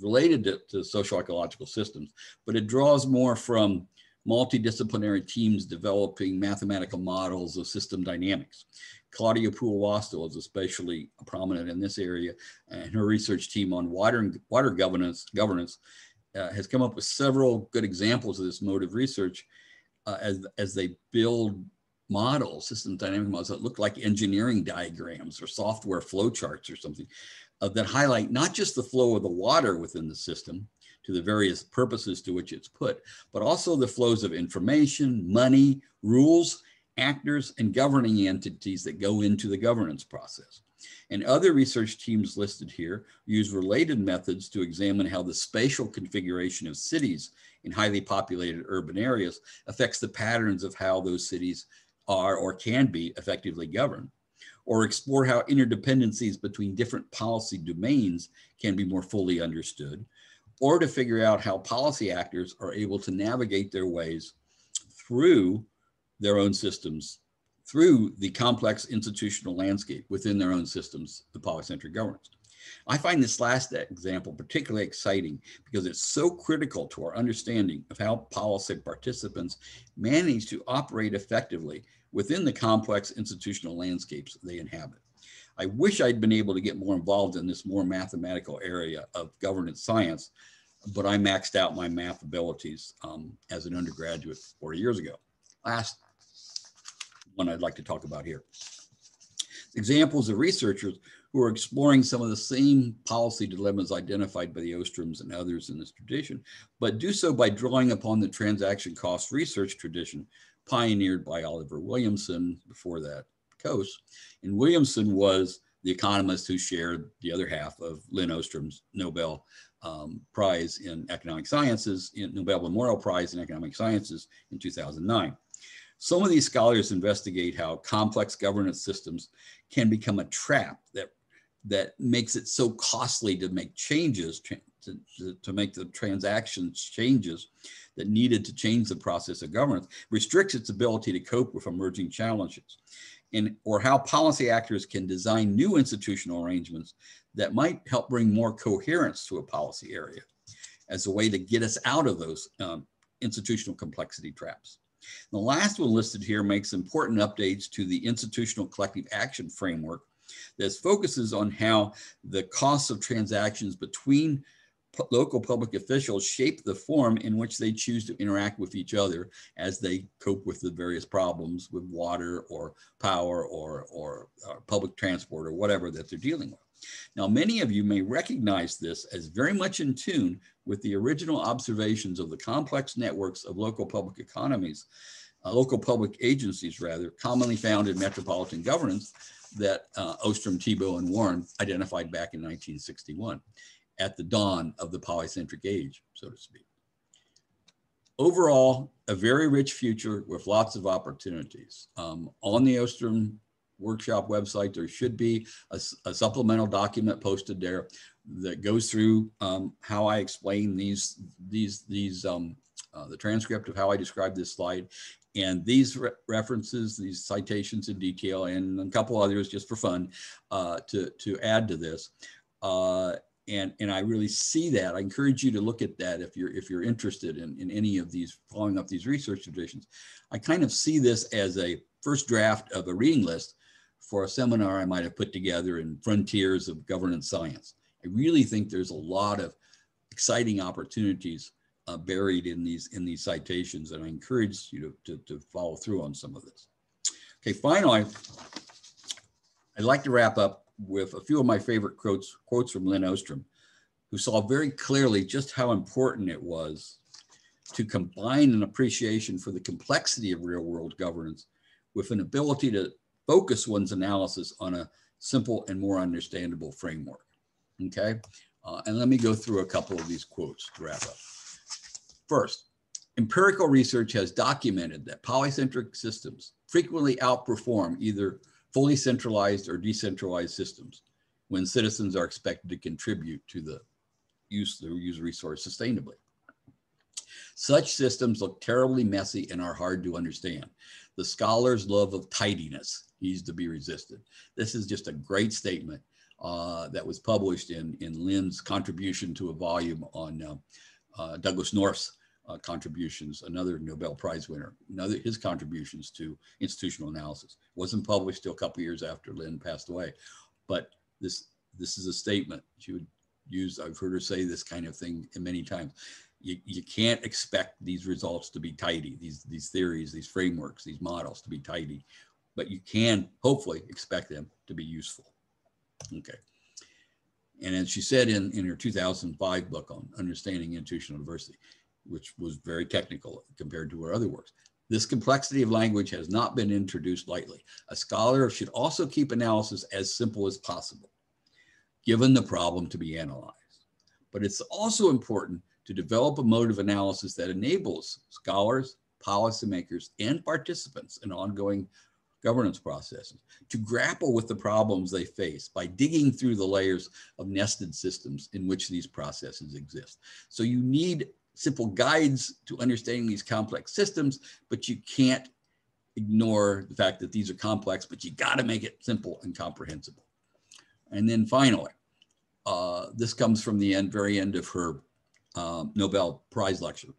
related to socio-ecological systems, but it draws more from multidisciplinary teams developing mathematical models of system dynamics. Claudia Poole-Wastel is especially prominent in this area, and her research team on water governance has come up with several good examples of this mode of research as they build models, system dynamic models that look like engineering diagrams or software flowcharts or something that highlight not just the flow of the water within the system to the various purposes to which it's put, but also the flows of information, money, rules, actors, and governing entities that go into the governance process. And other research teams listed here use related methods to examine how the spatial configuration of cities in highly populated urban areas affects the patterns of how those cities are or can be effectively governed, or explore how interdependencies between different policy domains can be more fully understood, or to figure out how policy actors are able to navigate their ways through their own systems, through the complex institutional landscape within their own systems, the polycentric governance. I find this last example particularly exciting because it's so critical to our understanding of how policy participants manage to operate effectively within the complex institutional landscapes they inhabit. I wish I'd been able to get more involved in this more mathematical area of governance science, but I maxed out my math abilities as an undergraduate 40 years ago. Last one I'd like to talk about here. Examples of researchers who are exploring some of the same policy dilemmas identified by the Ostroms and others in this tradition, but do so by drawing upon the transaction cost research tradition pioneered by Oliver Williamson, before that Coase. And Williamson was the economist who shared the other half of Lynn Ostrom's Nobel Prize in Economic Sciences, Nobel Memorial Prize in Economic Sciences in 2009. Some of these scholars investigate how complex governance systems can become a trap that makes it so costly to make changes, to make the transactions changes that needed to change the process of governance, restricts its ability to cope with emerging challenges, or how policy actors can design new institutional arrangements that might help bring more coherence to a policy area as a way to get us out of those institutional complexity traps. The last one listed here makes important updates to the institutional collective action framework that focuses on how the costs of transactions between local public officials shape the form in which they choose to interact with each other as they cope with the various problems with water or power or public transport or whatever that they're dealing with. Now, many of you may recognize this as very much in tune with the original observations of the complex networks of local public economies, local public agencies rather, commonly found in metropolitan governance that Ostrom, Thibault, and Warren identified back in 1961 at the dawn of the polycentric age, so to speak. Overall, a very rich future with lots of opportunities. On the Ostrom workshop website, there should be a supplemental document posted there that goes through how I explain the transcript of how I describe this slide, and these references, these citations in detail, and a couple others just for fun to add to this. And I really see that. I encourage you to look at that if you're interested in any of these, following up these research traditions. I kind of see this as a first draft of a reading list for a seminar I might have put together in Frontiers of Governance Science. I really think there's a lot of exciting opportunities buried in these citations, and I encourage you to follow through on some of this. Okay, finally, I'd like to wrap up with a few of my favorite quotes from Lynn Ostrom, who saw very clearly just how important it was to combine an appreciation for the complexity of real-world governance with an ability to focus one's analysis on a simple and more understandable framework. Okay, and let me go through a couple of these quotes to wrap up. First, empirical research has documented that polycentric systems frequently outperform either fully centralized or decentralized systems when citizens are expected to contribute to the use resource sustainably. Such systems look terribly messy and are hard to understand. The scholar's love of tidiness needs to be resisted. This is just a great statement that was published in Lynn's contribution to a volume on Douglas North's contributions, another Nobel Prize winner, his contributions to institutional analysis. Wasn't published till a couple years after Lynn passed away, but this is a statement she would use. I've heard her say this kind of thing many times. You can't expect these results to be tidy, these theories, these frameworks, these models to be tidy, but you can hopefully expect them to be useful. Okay. And as she said in her 2005 book on understanding institutional diversity, which was very technical compared to her other works, this complexity of language has not been introduced lightly. A scholar should also keep analysis as simple as possible, given the problem to be analyzed. But it's also important to develop a mode of analysis that enables scholars, policymakers, and participants in ongoing governance processes to grapple with the problems they face by digging through the layers of nested systems in which these processes exist. So you need simple guides to understanding these complex systems, but you can't ignore the fact that these are complex, but you got to make it simple and comprehensible. And then finally, this comes from the very end of her Nobel Prize lecture.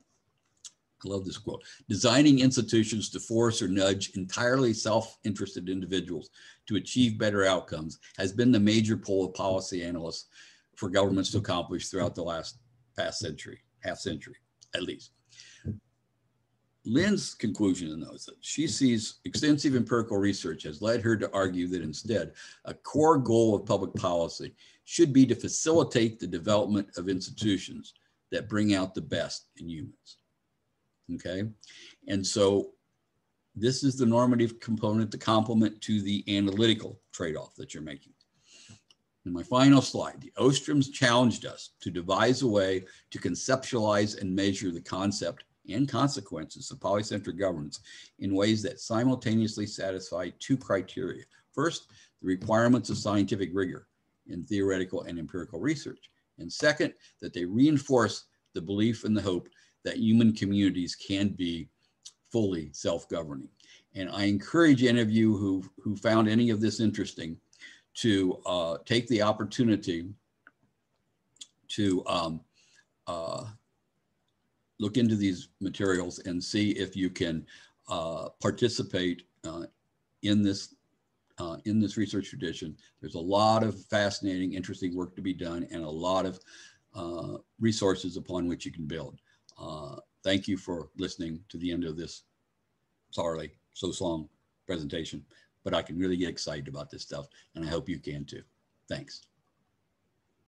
I love this quote. Designing institutions to force or nudge entirely self-interested individuals to achieve better outcomes has been the major pull of policy analysts for governments to accomplish throughout the past century, half century at least. Lynn's conclusion in those that she sees extensive empirical research has led her to argue that instead, a core goal of public policy should be to facilitate the development of institutions that bring out the best in humans. Okay, and so this is the normative component, the complement to the analytical trade-off that you're making. In my final slide, the Ostroms challenged us to devise a way to conceptualize and measure the concept and consequences of polycentric governance in ways that simultaneously satisfy two criteria. First, the requirements of scientific rigor in theoretical and empirical research. And second, that they reinforce the belief and the hope that human communities can be fully self-governing. And I encourage any of you who found any of this interesting to take the opportunity to look into these materials and see if you can participate in this research tradition. There's a lot of fascinating, interesting work to be done and a lot of resources upon which you can build. Thank you for listening to the end of this, sorry, so long presentation, but I can really get excited about this stuff and I hope you can too. Thanks.